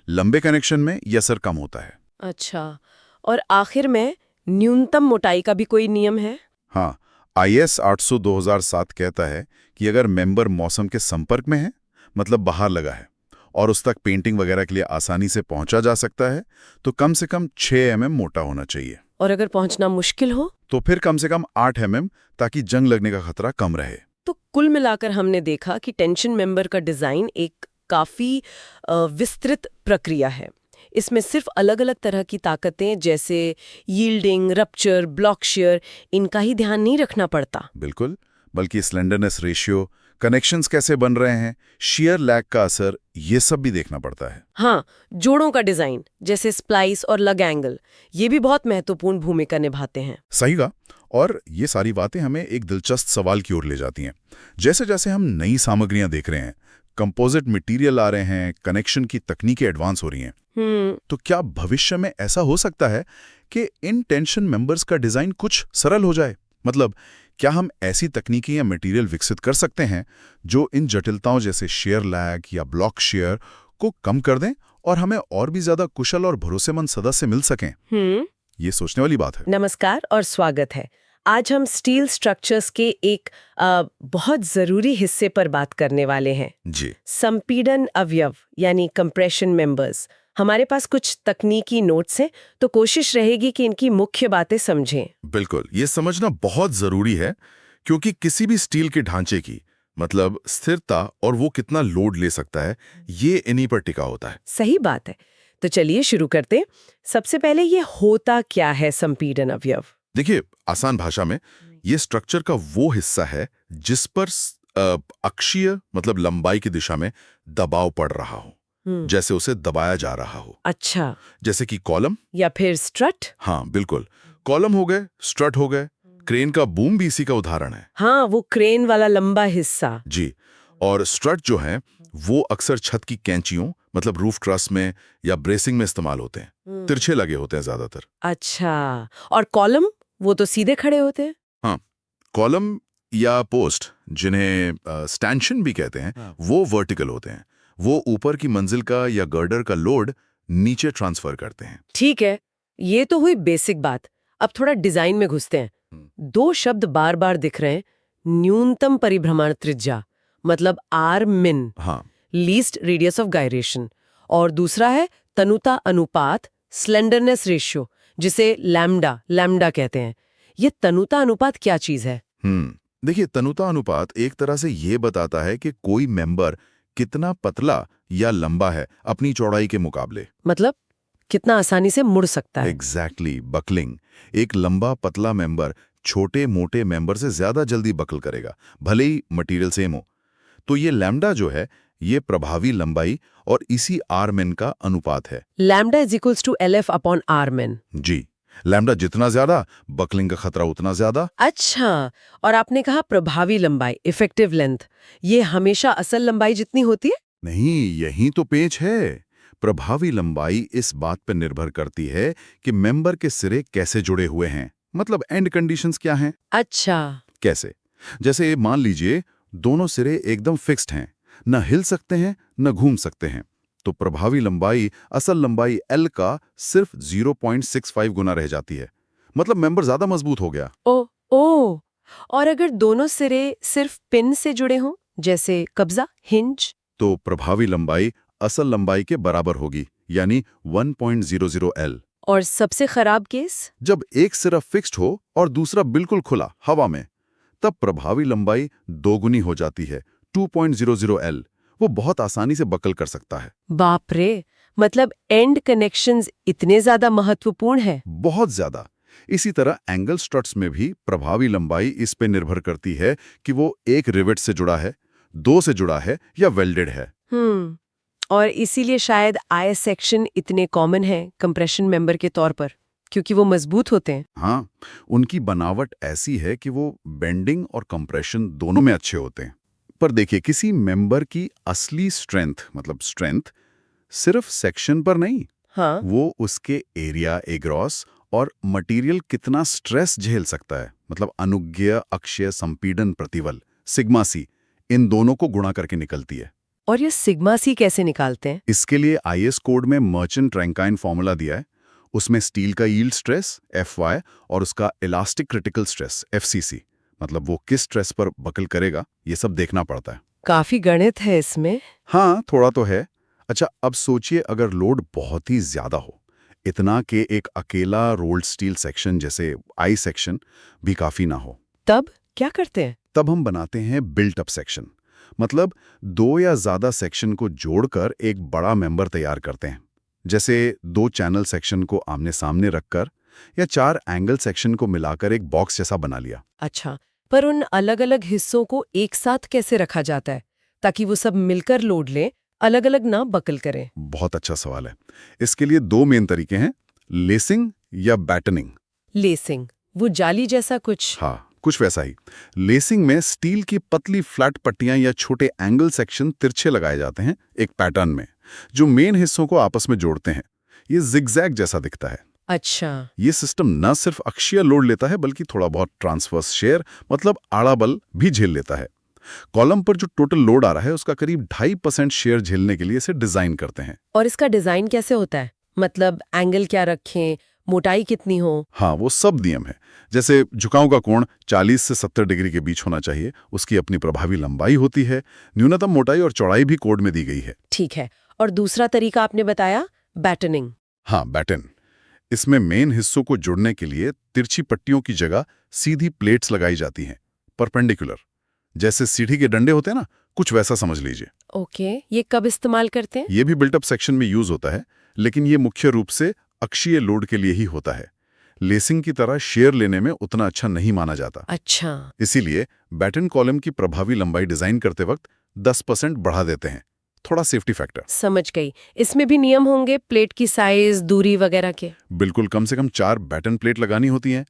लंबे कनेक्शन में यह असर कम होता है। अच्छा, और आखिर में न्यूनतम मोटाई का भी कोई नियम है? हाँ, IS 800/2007 कहता है कि अगर मेंबर मौसम के संपर्क में है, मतलब बाहर लगा है, और उस तक पेंटिंग वगैरह के लिए आसानी से पहुंचा जा सकता है, तो कम से कम 6 mm मोटा होना चाहिए। और अगर पहुंचना मुश्किल हो? तो फिर कम से कम 8 mm, ताकि जंग लगने का खतरा कम रहे। तो कुल मिलाकर हमने देखा कि टेंशन मेंबर का डिजाइन एक काफी विस्तृत प्रक्रिया है। इसमें सिर्फ अलग-अलग तरह की ताकतें जैसे यील्डिंग, रप्चर, ब्लॉक शेयर, इनका ही ध्यान नहीं रखना पड़ता। बिल्कुल, बल्कि स्लेंडरनेस रेशियो, कनेक्शंस कैसे बन रहे हैं, शियर लैग का असर, ये सब भी देखना पड़ता है। हाँ, जोड़ों का डिजाइन जैसे स्प्लाइस और लग एंगल, ये भी बहुत महत्वपूर्ण भूमिका निभाते हैं। सही कहा। और ये सारी बातें हमें एक दिलचस्प सवाल की ओर ले जाती हैं। जैसे जैसे हम नई सामग्रियां देख रहे हैं, कंपोजिट मटेरियल आ रहे हैं, कनेक्शन की तकनीकें एडवांस हो रही हैं, तो क्या भविष्य में ऐसा हो सकता है कि इन टेंशन मेंबर्स का डिजाइन कुछ सरल हो जाए? मतलब क्या हम ऐसी तकनीकें या मटेरियल विकसित कर सकते हैं जो इन जटिलताओं जैसे शेयर लैग या ब्लॉक शेयर को कम कर दें और हमें और भी ज्यादा कुशल और भरोसेमंद सदस्य मिल सकें? ये सोचने वाली बात है। नमस्कार और स्वागत है। आज हम स्टील स्ट्रक्चर्स के एक बहुत जरूरी हिस्से पर बात करने वाले हैं जी। संपीड़न अवयव यानी कंप्रेशन मेंबर्स। हमारे पास कुछ तकनीकी नोट्स हैं, तो कोशिश रहेगी कि इनकी मुख्य बातें समझें। बिल्कुल, ये समझना बहुत जरूरी है, क्योंकि किसी भी स्टील के ढांचे की मतलब स्थिरता और वो कितना लोड ले सकता है, ये इन्हीं पर टिका होता है। सही बात है। तो चलिए शुरू करते हैं। सबसे पहले ये होता क्या है संपीड़न अवयव? देखिए, आसान भाषा में ये स्ट्रक्चर का वो हिस्सा है जिस पर अक्षीय मतलब लंबाई की दिशा में दबाव पड़ रहा हो, जैसे उसे दबाया जा रहा हो। अच्छा, जैसे कि कॉलम या फिर स्ट्रट? हाँ बिल्कुल, कॉलम हो गए, स्ट्रट हो गए, क्रेन का बूम भी इसी का उदाहरण है। हाँ, वो क्रेन वाला लंबा हिस्सा। जी। और स्ट्रट जो है वो अक्सर छत की कैंचियों मतलब रूफ ट्रस में या ब्रेसिंग में इस्तेमाल होते हैं, तिरछे लगे होते हैं ज्यादातर। अच्छा, और कॉलम वो तो सीधे खड़े होते हैं। हाँ, कॉलम या पोस्ट जिन्हें स्टैंशन भी कहते हैं, वो वर्टिकल होते हैं। वो ऊपर की मंजिल का या गर्डर का लोड नीचे ट्रांसफर करते हैं। ठीक है, ये तो हुई बेसिक बात। अब थोड़ा डिजाइन में घुसते हैं। दो शब्द बार बार दिख रहे हैं, न्यूनतम परिभ्रमण त्रिज्या मतलब आर-मिन, हाँ, लीस्ट रेडियस ऑफ गायरेशन, और दूसरा है तनुता अनुपात स्लेंडरनेस रेशियो, जिसे लैम्डा कहते हैं। ये तनुता अनुपात क्या चीज है? देखिए, तनुता अनुपात एक तरह से ये बताता है कि कोई मेंबर कितना पतला या लंबा है अपनी चौड़ाई के मुकाबले। मतलब कितना आसानी से मुड़ सकता है। Exactly, buckling. एक लंबा पतला मेंबर छोटे मोटे मेंबर से ज्यादा जल्दी बकल करेगा, भले ही मटेरियल सेम हो। तो ये लैम्डा जो है, ये प्रभावी लंबाई और इसी आर-मिन का अनुपात है। Lambda is equals to LF upon R min. जी, लैम्डा जितना ज्यादा, बकलिंग का खतरा उतना ज्यादा। अच्छा, और आपने कहा प्रभावी लंबाई, इफेक्टिव लेंथ, ये हमेशा असल लंबाई जितनी होती है? नहीं, यही तो पेच है। प्रभावी लंबाई इस बात पर निर्भर करती है कि मेंबर के सिरे कैसे जुड़े हुए हैं, मतलब एंड कंडीशंस क्या हैं। अच्छा, कैसे? जैसे मान लीजिए दोनों सिरे एकदम फिक्स्ड हैं, न हिल सकते हैं न घूम सकते हैं, तो प्रभावी लंबाई असल लंबाई L का सिर्फ 0.65 गुना रह जाती है। मतलब मेंबर ज्यादा मजबूत हो गया। ओ, और अगर दोनों सिरे सिर्फ पिन से जुड़े हों, जैसे कब्जा, हिंज? तो प्रभावी लंबाई असल लंबाई के बराबर होगी, यानी 1.00 L। और सबसे खराब केस? जब एक सिरा फिक्स्ड हो और दूसरा बिल्कुल खुला हवा में, तब प्रभावी लंबाई दोगुनी हो जाती है, 2.00 L। वो बहुत आसानी से बकल कर सकता है। बाप रे, मतलब एंड कनेक्शंस इतने ज्यादा महत्वपूर्ण है? बहुत ज्यादा। इसी तरह एंगल स्ट्रट्स में भी प्रभावी लंबाई इस पे निर्भर करती है कि वो एक रिवेट से जुड़ा है, दो से जुड़ा है या वेल्डेड है। और इसीलिए शायद आई सेक्शन इतने कॉमन है कंप्रेशन मेंबर के तौर पर, क्योंकि वो मजबूत होते हैं। हाँ, उनकी बनावट ऐसी है कि वो बेंडिंग और कंप्रेशन दोनों में अच्छे होते हैं। पर देखिए, किसी मेंबर की असली स्ट्रेंथ मतलब स्ट्रेंथ सिर्फ सेक्शन पर नहीं, हाँ, वो उसके एरिया एग्रॉस और मटेरियल कितना स्ट्रेस झेल सकता है, मतलब अनुज्ञेय अक्षीय संपीड़न प्रतिबल सिग्मा सी, इन दोनों को गुणा करके निकलती है। और ये सिग्मा सी कैसे निकालते हैं? इसके लिए IS कोड में मर्चेंट रैंकाइन फॉर्मूला दिया है। उसमें स्टील का यील्ड स्ट्रेस Fy और उसका इलास्टिक क्रिटिकल स्ट्रेस FCC, मतलब वो किस स्ट्रेस पर बकल करेगा, ये सब देखना पड़ता है। काफी गणित है इसमें। हाँ, थोड़ा तो है। अच्छा, अब सोचिए अगर लोड बहुत ही ज्यादा हो, इतना कि एक अकेला रोल्ड स्टील सेक्शन जैसे आई सेक्शन भी काफी ना हो, तब क्या करते हैं? तब हम बनाते हैं बिल्ट अप सेक्शन। मतलब 2 या ज्यादा सेक्शन को जोड़कर एक बड़ा मेंबर तैयार करते हैं। जैसे 2 चैनल सेक्शन को आमने सामने रखकर या 4 एंगल सेक्शन को मिलाकर एक बॉक्स जैसा बना लिया। अच्छा, पर उन अलग-अलग हिस्सों को एक साथ कैसे रखा जाता है ताकि वो सब मिलकर लोड लें, अलग-अलग ना बकल करें? बहुत अच्छा सवाल है। इसके लिए 2 मेन तरीके हैं, लेसिंग या बैटनिंग। लेसिंग, वो जाली जैसा कुछ? हाँ, कुछ वैसा ही। लेसिंग में स्टील की पतली फ्लैट पट्टियां या छोटे एंगल सेक्शन तिरछे लगाए जाते हैं एक पैटर्न में, जो मेन हिस्सों को आपस में जोड़ते हैं। ये जिगजैग जैसा दिखता है। अच्छा। ये सिस्टम न सिर्फ अक्षीय लोड लेता है बल्कि थोड़ा बहुत ट्रांसवर्स शेयर, मतलब आड़ा बल भी झेल लेता है। कॉलम पर जो टोटल लोड आ रहा है उसका करीब 2.5% शेयर झेलने के लिए इसे डिजाइन करते हैं। और इसका डिजाइन कैसे होता है? मतलब एंगल क्या रखें, मोटाई कितनी हो? हाँ, वो सब नियम है। जैसे झुकाव का कोण 40 से 70 डिग्री के बीच होना चाहिए, उसकी अपनी प्रभावी लंबाई होती है, न्यूनतम मोटाई और चौड़ाई भी कोड में दी गई है। ठीक है। और दूसरा तरीका आपने बताया, बैटनिंग। हाँ, बैटन। इसमें मेन हिस्सों को जोड़ने के लिए तिरछी पट्टियों की जगह सीधी प्लेट्स लगाई जाती हैं, परपेंडिकुलर। जैसे सीढ़ी के डंडे होते हैं ना, कुछ वैसा समझ लीजिए। ओके, ये कब इस्तेमाल करते हैं? ये भी बिल्टअप सेक्शन में यूज होता है, लेकिन ये मुख्य रूप से अक्षीय लोड के लिए ही होता है। लेसिंग की तरह शेयर लेने में उतना अच्छा नहीं माना जाता। अच्छा। इसीलिए बैटन कॉलम की प्रभावी लंबाई डिजाइन करते वक्त 10% बढ़ा देते हैं, थोड़ा सेफ्टी फैक्टर। समझ गई। इसमें भी नियम होंगे प्लेट की साइज, दूरी वगैरह के? बिल्कुल, कम से कम 4 बैटन प्लेट लगानी होती हैं।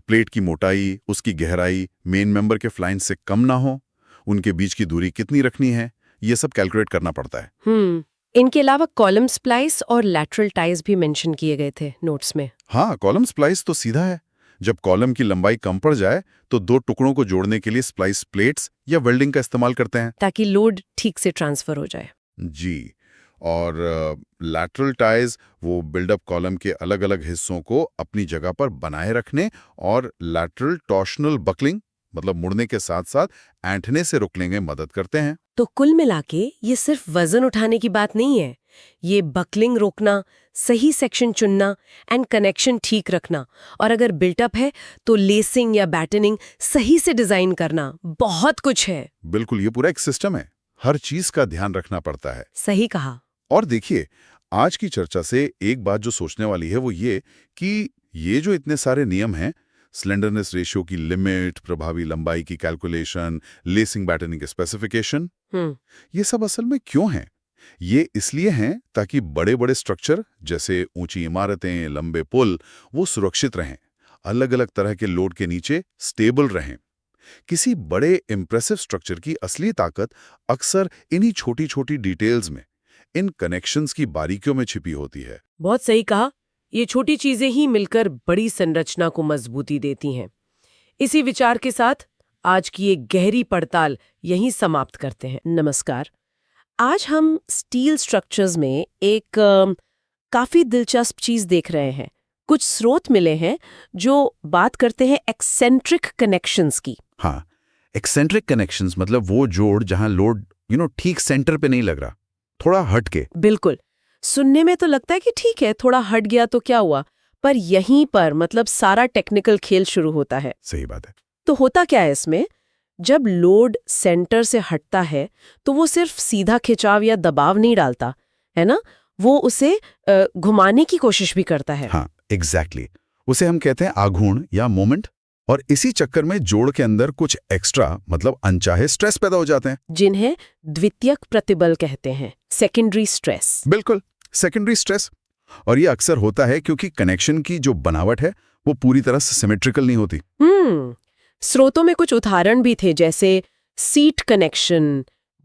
प्लेट की मोटाई, उसकी गहराई मेन मेंबर के फ्लाइंस से कम ना हो, उनके बीच की दूरी कितनी रखनी है, ये सब कैलकुलेट करना पड़ता है। इनके अलावा कॉलम स्प्लाइस और लैटरल टाइज भी मेंशन किए गए थे नोट्स में। हाँ, कॉलम स्प्लाइस तो सीधा है। जब कॉलम की लंबाई कम पड़ जाए तो 2 टुकड़ों को जोड़ने के लिए स्प्लाइस प्लेट्स या वेल्डिंग का इस्तेमाल करते हैं, ताकि लोड ठीक से ट्रांसफर हो जाए। जी। और लैटरल टाइज वो बिल्डअप कॉलम के अलग अलग हिस्सों को अपनी जगह पर बनाए रखने और लैटरल टॉर्शनल बकलिंग, मतलब मुड़ने के साथ साथ ऐंठने से रोकने में मदद करते हैं। तो कुल मिलाके ये सिर्फ वजन उठाने की बात नहीं है, ये बकलिंग रोकना, सही सेक्शन चुनना एंड कनेक्शन ठीक रखना, और अगर बिल्टअप है तो लेसिंग या बैटनिंग सही से डिजाइन करना, बहुत कुछ है। बिल्कुल, ये पूरा एक सिस्टम है, हर चीज का ध्यान रखना पड़ता है। सही कहा। और देखिए, आज की चर्चा से एक बात जो सोचने वाली है वो ये कि ये जो इतने सारे नियम हैं, स्लेंडरनेस रेशियो की लिमिट, प्रभावी लंबाई की कैलकुलेशन, लेसिंग बैटनिंग के स्पेसिफिकेशन, ये सब असल में क्यों हैं? ये इसलिए हैं ताकि बड़े बड़े स्ट्रक्चर जैसे ऊंची इमारतें, लंबे पुल, वो सुरक्षित रहें, अलग अलग तरह के लोड के नीचे स्टेबल रहें। किसी बड़े इंप्रेसिव स्ट्रक्चर की असली ताकत अक्सर इन्हीं छोटी छोटी डिटेल्स में, इन कनेक्शंस की बारीकियों में छिपी होती है। बहुत सही कहा। ये छोटी चीजें ही मिलकर बड़ी संरचना को मजबूती देती हैं। इसी विचार के साथ आज की एक गहरी पड़ताल यहीं समाप्त करते हैं। नमस्कार। आज हम स्टील स्ट्रक्चर्स में एक काफी दिलचस्प चीज देख रहे हैं। कुछ स्रोत मिले हैं जो बात करते हैं एक्सेंट्रिक कनेक्शंस की। हाँ, एक्सेंट्रिक कनेक्शंस मतलब वो जोड़ जहां लोड ठीक सेंटर पे नहीं लग रहा, थोड़ा हट के। बिल्कुल। सुनने में तो लगता है कि ठीक है, थोड़ा हट गया तो क्या हुआ, पर यहीं पर मतलब सारा टेक्निकल खेल शुरू होता है। सही बात है। तो होता क्या है इसमें? जब लोड सेंटर से हटता है तो वो सिर्फ सीधा खिंचाव या दबाव नहीं डालता है ना, वो उसे घुमाने की कोशिश भी करता है। हाँ, एग्जैक्टली। उसे हम कहते हैं आघूर्ण या मोमेंट, और इसी चक्कर में जोड़ के अंदर कुछ एक्स्ट्रा मतलब अनचाहे स्ट्रेस पैदा हो जाते हैं, जिन्हें द्वितीयक प्रतिबल कहते हैं, सेकेंडरी स्ट्रेस। बिल्कुल, सेकेंडरी स्ट्रेस। और ये अक्सर होता है क्योंकि कनेक्शन की जो बनावट है वो पूरी तरह से सिमेट्रिकल नहीं होती। स्रोतों में कुछ उदाहरण भी थे, जैसे सीट कनेक्शन,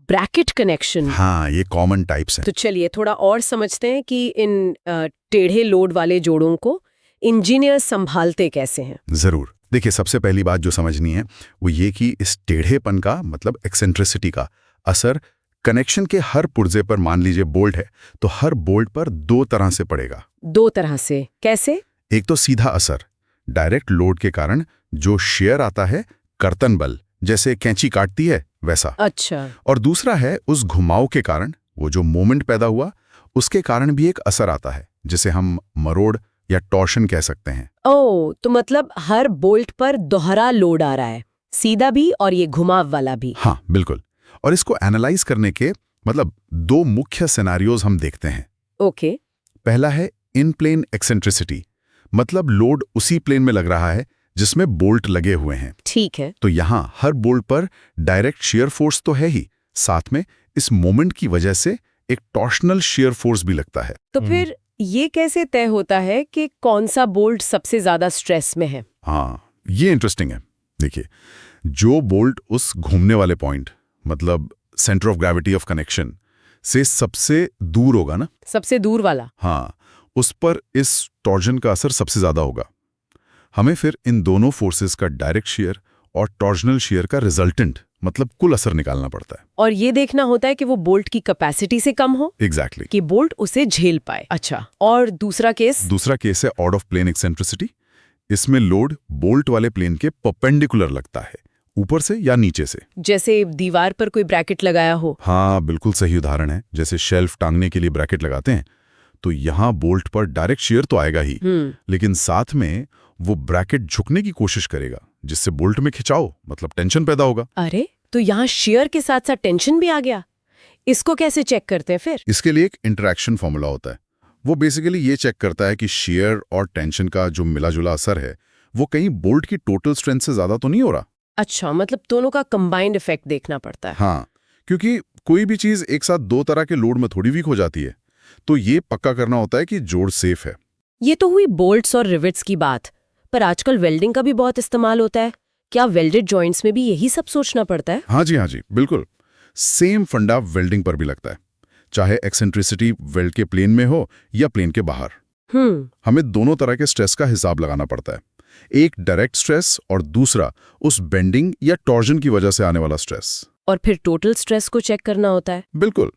ब्रैकेट कनेक्शन। हाँ, ये कॉमन टाइप्स हैं। तो चलिए थोड़ा और समझते हैं कि इन टेढ़े लोड वाले जोड़ों को इंजीनियर संभालते कैसे हैं। जरूर। देखिए, सबसे पहली बात जो समझनी है वो ये कि इस टेढ़ेपन का मतलब एक्सेंट्रिसिटी का असर कनेक्शन के हर पुर्जे पर मान लीजिए बोल्ट है, तो हर बोल्ट पर 2 तरह से पड़ेगा। 2 तरह से कैसे? एक तो सीधा असर, डायरेक्ट लोड के कारण जो शेयर आता है, कर्तन बल, जैसे कैंची काटती है वैसा। अच्छा। और दूसरा है उस घुमाव के कारण, वो जो मोमेंट पैदा हुआ उसके कारण भी एक असर आता है, जिसे हम मरोड़ या टॉर्शन कह सकते हैं। ओह, तो मतलब हर बोल्ट पर दोहरा लोड आ रहा है, सीधा भी और ये घुमाव वाला भी। हाँ बिल्कुल। और इसको एनालाइज करने के 2 मुख्य सिनेरियोज हम देखते हैं। ओके। पहला है इन प्लेन एक्सेंट्रिसिटी, मतलब लोड उसी प्लेन में लग रहा है जिसमें बोल्ट लगे हुए हैं। ठीक है। तो यहाँ हर बोल्ट पर डायरेक्ट शेयर फोर्स तो है ही, साथ में इस मोमेंट की वजह से एक टॉर्शनल शेयर फोर्स भी लगता है। तो फिर ये कैसे तय होता है कि कौन सा बोल्ट सबसे ज्यादा स्ट्रेस में है? हाँ, ये इंटरेस्टिंग है। देखिए, जो बोल्ट उस घूमने वाले पॉइंट, मतलब centre of gravity of connection से सबसे दूर होगा ना, सबसे दूर वाला। हाँ, उस पर इस टॉर्जन का असर सबसे ज्यादा होगा। हमें फिर इन दोनों फोर्सेस का डायरेक्ट शेयर और टॉर्जनल शेयर का रिजल्टेंट, मतलब कुल असर निकालना पड़ता है। और ये देखना होता है कि वो बोल्ट की कैपेसिटी से कम हो। एग्जैक्टली। कि बोल्ट उसे झेल पाए। अच्छा, और दूसरा केस? दूसरा केस है आउट ऑफ प्लेन एक्सेंट्रिसिटी। इसमें लोड बोल्ट वाले प्लेन के परपेंडिकुलर लगता है, ऊपर से या नीचे से। जैसे दीवार पर कोई ब्रैकेट लगाया हो। हाँ, बिल्कुल सही उदाहरण है। जैसे शेल्फ टांगने के लिए ब्रैकेट लगाते हैं, तो यहाँ बोल्ट पर डायरेक्ट शेयर तो आएगा ही, लेकिन साथ में वो ब्रैकेट झुकने की कोशिश करेगा, जिससे बोल्ट में खिंचाव, मतलब टेंशन पैदा होगा। अरे, तो यहाँ शेयर के साथ साथ टेंशन भी आ गया। इसको कैसे चेक करते हैं फिर? इसके लिए एक इंटरैक्शन फॉर्मूला होता है। वो बेसिकली ये चेक करता है कि शेयर और टेंशन का जो मिला-जुला असर है, वो कहीं बोल्ट की टोटल स्ट्रेंथ से ज्यादा तो नहीं हो रहा। अच्छा, मतलब दोनों का कंबाइंड इफेक्ट देखना पड़ता है। हाँ, क्योंकि कोई भी चीज एक साथ 2 तरह के लोड में थोड़ी वीक हो जाती है, तो ये पक्का करना होता है कि जोड़ सेफ है। ये तो हुई बोल्ट्स और रिवेट्स की बात, पर आजकल वेल्डिंग का भी बहुत इस्तेमाल होता है। क्या वेल्डेड जॉइंट्स में भी यही सब सोचना पड़ता है? हाँ जी, बिल्कुल। सेम फंडा वेल्डिंग पर भी लगता है, चाहे एक्सेंट्रिसिटी वेल्ड के प्लेन में हो या प्लेन के बाहर। हमें दोनों तरह के स्ट्रेस का हिसाब लगाना पड़ता है, एक डायरेक्ट स्ट्रेस और दूसरा उस बेंडिंग या टॉर्जन की वजह से आने वाला स्ट्रेस। और फिर टोटल स्ट्रेस को चेक करना होता है। बिल्कुल।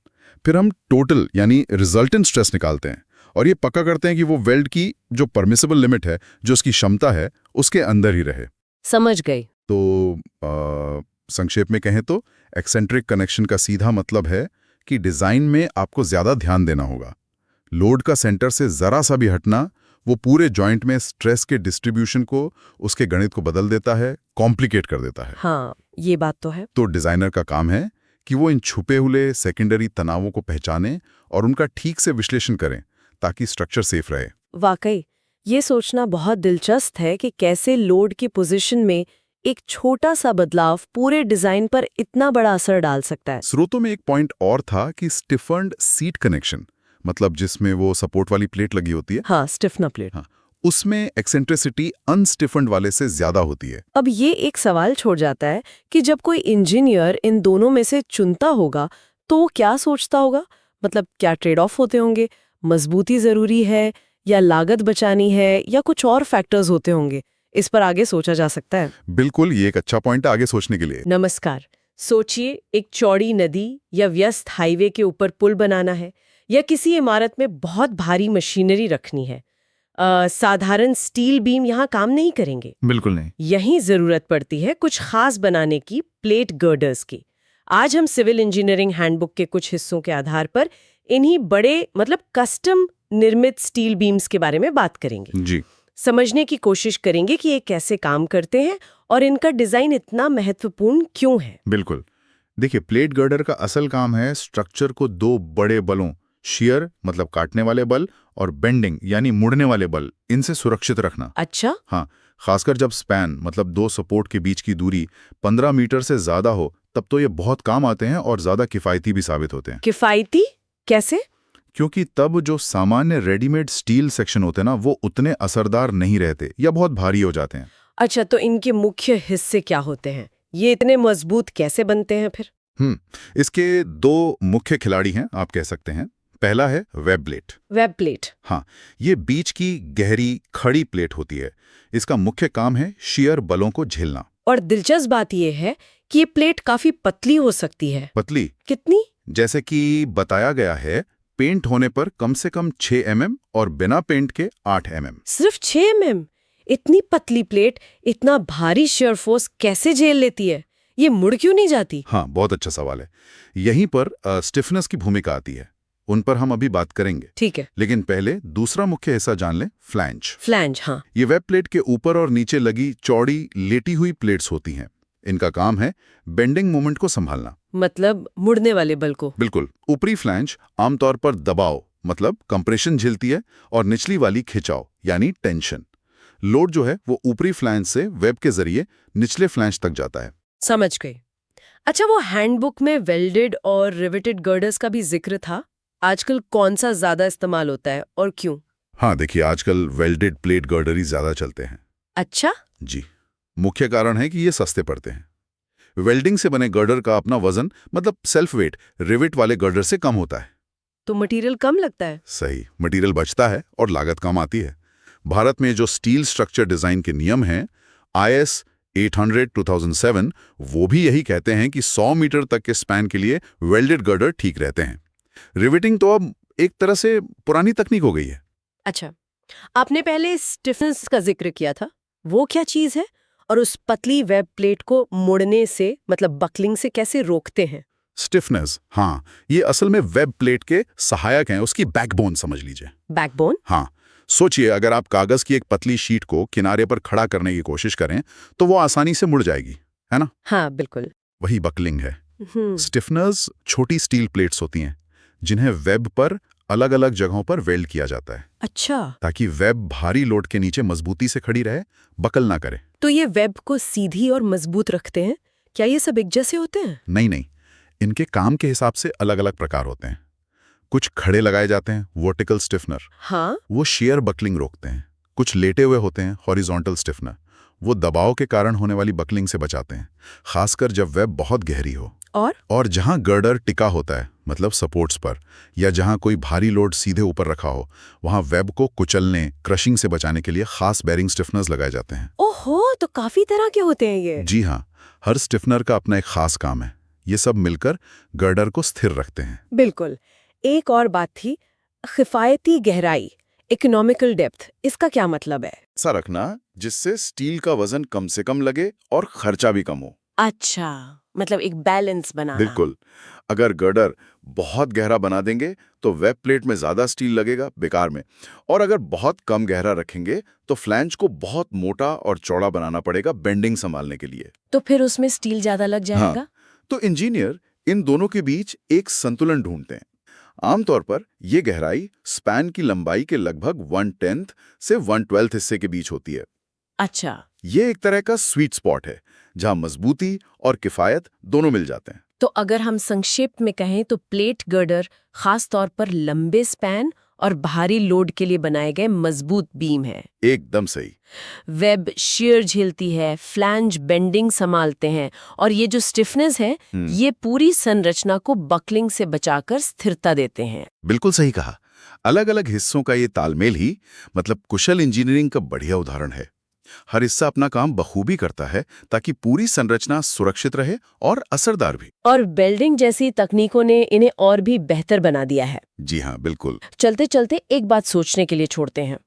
फिर हम टोटल यानी रिजल्टेंट स्ट्रेस निकालते हैं और ये पक्का करते हैं कि वो वेल्ड की जो परमिसिबल लिमिट है, जो उसकी क्षमता है, उसके अंदर ही रहे। समझ गई। तो संक्षेप में कहें तो एक्सेंट्रिक कनेक्शन का सीधा मतलब है कि डिजाइन में आपको ज्यादा ध्यान देना होगा। लोड का सेंटर से जरा सा भी हटना वो पूरे जॉइंट में स्ट्रेस के डिस्ट्रीब्यूशन को, उसके गणित को बदल देता है, कॉम्प्लिकेट कर देता है। हाँ, ये बात तो है। तो डिजाइनर का काम है कि वो इन छुपे हुए सेकेंडरी तनावों को पहचाने और उनका ठीक से विश्लेषण करें, ताकि स्ट्रक्चर सेफ रहे। वाकई ये सोचना बहुत दिलचस्प है कि कैसे लोड की पोजीशन में एक छोटा सा बदलाव पूरे डिजाइन पर इतना बड़ा असर डाल सकता है। स्रोतों में एक पॉइंट और था कि स्टिफन्ड सीट कनेक्शन, मतलब जिसमें वो सपोर्ट वाली प्लेट लगी होती है। हाँ, स्टिफनर प्लेट। हाँ, उसमें एक्सेंट्रिसिटी अनस्टिफन्ड वाले से ज्यादा होती है। अब ये एक सवाल छोड़ जाता है कि जब कोई इंजीनियर इन दोनों में से चुनता होगा तो वो क्या सोचता होगा? मतलब क्या ट्रेड ऑफ होते होंगे? मजबूती जरूरी है या लागत बचानी है या कुछ और फैक्टर्स होते होंगे? इस पर आगे सोचा जा सकता है। बिल्कुल, ये एक अच्छा पॉइंट है आगे सोचने के लिए। नमस्कार। सोचिए, एक चौड़ी नदी या व्यस्त हाईवे के ऊपर पुल बनाना है या किसी इमारत में बहुत भारी मशीनरी रखनी है। साधारण स्टील बीम यहाँ काम नहीं करेंगे। बिल्कुल नहीं। यहीं जरूरत पड़ती है कुछ खास बनाने की, प्लेट गर्डर्स की। आज हम सिविल इंजीनियरिंग हैंडबुक के कुछ हिस्सों के आधार पर इन्हीं बड़े, मतलब कस्टम निर्मित स्टील बीम्स के बारे में बात करेंगे। जी। समझने की कोशिश करेंगे कि ये कैसे काम करते हैं और इनका डिजाइन इतना महत्वपूर्ण क्यों है। बिल्कुल। देखिए, प्लेट गर्डर का असल काम है स्ट्रक्चर को 2 बड़े बलों, शियर मतलब काटने वाले बल और बेंडिंग यानी मुड़ने वाले बल, इनसे सुरक्षित रखना। अच्छा। हाँ, खासकर जब स्पैन मतलब 2 सपोर्ट के बीच की दूरी 15 मीटर से ज्यादा हो, तब तो ये बहुत काम आते हैं और ज्यादा किफायती भी साबित होते हैं। किफायती कैसे? क्योंकि तब जो सामान्य रेडीमेड स्टील सेक्शन होते हैं ना, वो उतने असरदार नहीं रहते या बहुत भारी हो जाते हैं। अच्छा, तो इनके मुख्य हिस्से क्या होते हैं? ये इतने मजबूत कैसे बनते हैं फिर? इसके 2 मुख्य खिलाड़ी हैं, आप कह सकते हैं। पहला है वेब प्लेट। Web plate. हाँ, ये बीच की गहरी खड़ी प्लेट होती है। इसका मुख्य काम है शियर बलों को झेलना। और दिलचस्प बात यह है कि ये प्लेट काफी पतली हो सकती है। पतली? कितनी? जैसे कि बताया गया है, पेंट होने पर कम से कम 6 mm और बिना पेंट के 8 mm। सिर्फ 6 mm? इतनी पतली प्लेट इतना भारी shear फोर्स कैसे झेल लेती है? ये मुड़ क्यों नहीं जाती? हाँ, बहुत अच्छा सवाल है। यहीं पर स्टिफनेस की भूमिका आती है। उन पर हम अभी बात करेंगे। ठीक है। लेकिन पहले दूसरा मुख्य हिस्सा जान लें, फ्लैंज। फ्लैंज, हाँ। ये वेब प्लेट के ऊपर और नीचे लगी चौड़ी लेटी हुई प्लेट्स होती हैं। इनका काम है बेंडिंग मोमेंट को संभालना। मतलब मुड़ने वाले बल को। बिल्कुल। ऊपरी फ्लैंज आमतौर पर दबाव मतलब कंप्रेशन झेलती है और निचली वाली खिंचाव यानी टेंशन। लोड जो है वो ऊपरी फ्लैंज से वेब के जरिए निचले फ्लैंज तक जाता है। समझ गई। अच्छा, वो हैंडबुक में वेल्डेड और रिवेटेड गर्डर्स का भी जिक्र था। आजकल कौन सा ज्यादा इस्तेमाल होता है और क्यों? हाँ, देखिए, आजकल वेल्डेड प्लेट गर्डर ही ज्यादा चलते हैं। अच्छा। जी। मुख्य कारण है कि ये सस्ते पड़ते हैं। वेल्डिंग से बने गर्डर का अपना वजन मतलब सेल्फ वेट रिवेट वाले गर्डर से कम होता है। तो मटेरियल कम लगता है। सही, मटेरियल बचता है और लागत कम आती है। भारत में जो स्टील स्ट्रक्चर डिजाइन के नियम हैं, IS 800-2007, वो भी यही कहते हैं कि 100 मीटर तक के स्पैन के लिए वेल्डेड गर्डर ठीक रहते हैं। रिवेटिंग तो अब एक तरह से पुरानी तकनीक हो गई है। अच्छा, आपने पहले स्टिफनेस का जिक्र किया था, वो क्या चीज है? और उस पतली वेब प्लेट को मुड़ने से मतलब बकलिंग से कैसे रोकते हैं? स्टिफनेस, हाँ, ये असल में वेब प्लेट के सहायक हैं, उसकी बैकबोन समझ लीजिए। बैकबोन? हाँ, सोचिए, अगर आप कागज की एक पतली शीट को किनारे पर खड़ा करने की कोशिश करें तो वो आसानी से मुड़ जाएगी, है ना? हाँ, बिल्कुल। वही बकलिंग है। स्टिफनर्स छोटी स्टील प्लेट्स होती हैं जिन्हें वेब पर अलग अलग जगहों पर वेल्ड किया जाता है। अच्छा। ताकि वेब भारी लोड के नीचे मजबूती से खड़ी रहे, बकल ना करे। तो ये वेब को सीधी और मजबूत रखते हैं। क्या ये सब एक जैसे होते हैं? नहीं, इनके काम के हिसाब से अलग अलग प्रकार होते हैं। कुछ खड़े लगाए जाते हैं, वर्टिकल स्टिफनर, हाँ। वो शेयर बकलिंग रोकते हैं। कुछ लेटे हुए होते हैं, हॉरिजॉन्टल स्टिफनर, वो दबाव के कारण होने वाली बकलिंग से बचाते हैं, खासकर जब वेब बहुत गहरी हो। और जहां गर्डर टिका होता है मतलब सपोर्ट्स पर, या जहां कोई भारी लोड सीधे ऊपर रखा हो, वहां वेब को कुचलने, क्रशिंग से बचाने के लिए खास बेरिंग स्टिफनर्स लगाए जाते हैं। ओहो, तो काफी तरह के होते हैं ये। जी हाँ, हर स्टिफनर का अपना एक खास काम है। ये सब मिलकर गर्डर को स्थिर रखते हैं। बिल्कुल। एक और बात थी, किफायती गहराई, इकोनॉमिकल डेप्थ, इसका क्या मतलब है? ऐसा रखना जिससे स्टील का वजन कम से कम लगे और खर्चा भी कम हो। अच्छा, मतलब एक बैलेंस बनाना। बिल्कुल। अगर गर्डर बहुत गहरा बना देंगे तो वेब प्लेट में ज्यादा स्टील लगेगा, बेकार में। और अगर बहुत कम गहरा रखेंगे तो फ्लैंज को बहुत मोटा और चौड़ा बनाना पड़ेगा बेंडिंग संभालने के लिए। तो फिर उसमें स्टील ज्यादा लग जाएगा। हाँ, तो इंजीनियर इन दोनों के बीच एक संतुलन ढूंढते हैं। आमतौर पर यह गहराई स्पैन की लंबाई के लगभग 1/10 से 1/12 हिस्से के बीच होती है। अच्छा। ये एक तरह का स्वीट स्पॉट है जहां मजबूती और किफायत दोनों मिल जाते हैं। तो अगर हम संक्षेप में कहें तो प्लेट गर्डर खास तौर पर लंबे स्पैन और भारी लोड के लिए बनाए गए मजबूत बीम है। एकदम सही। वेब shear झेलती है, फ्लैंज बेंडिंग संभालते हैं, और ये जो स्टिफनेस है ये पूरी संरचना को बकलिंग से बचाकर स्थिरता देते हैं। बिल्कुल सही कहा। अलग अलग हिस्सों का ये तालमेल ही मतलब कुशल इंजीनियरिंग का बढ़िया उदाहरण है। हर हिस्सा अपना काम बखूबी करता है ताकि पूरी संरचना सुरक्षित रहे और असरदार भी। और वेल्डिंग जैसी तकनीकों ने इन्हें और भी बेहतर बना दिया है। जी हाँ, बिल्कुल। चलते चलते एक बात सोचने के लिए छोड़ते हैं।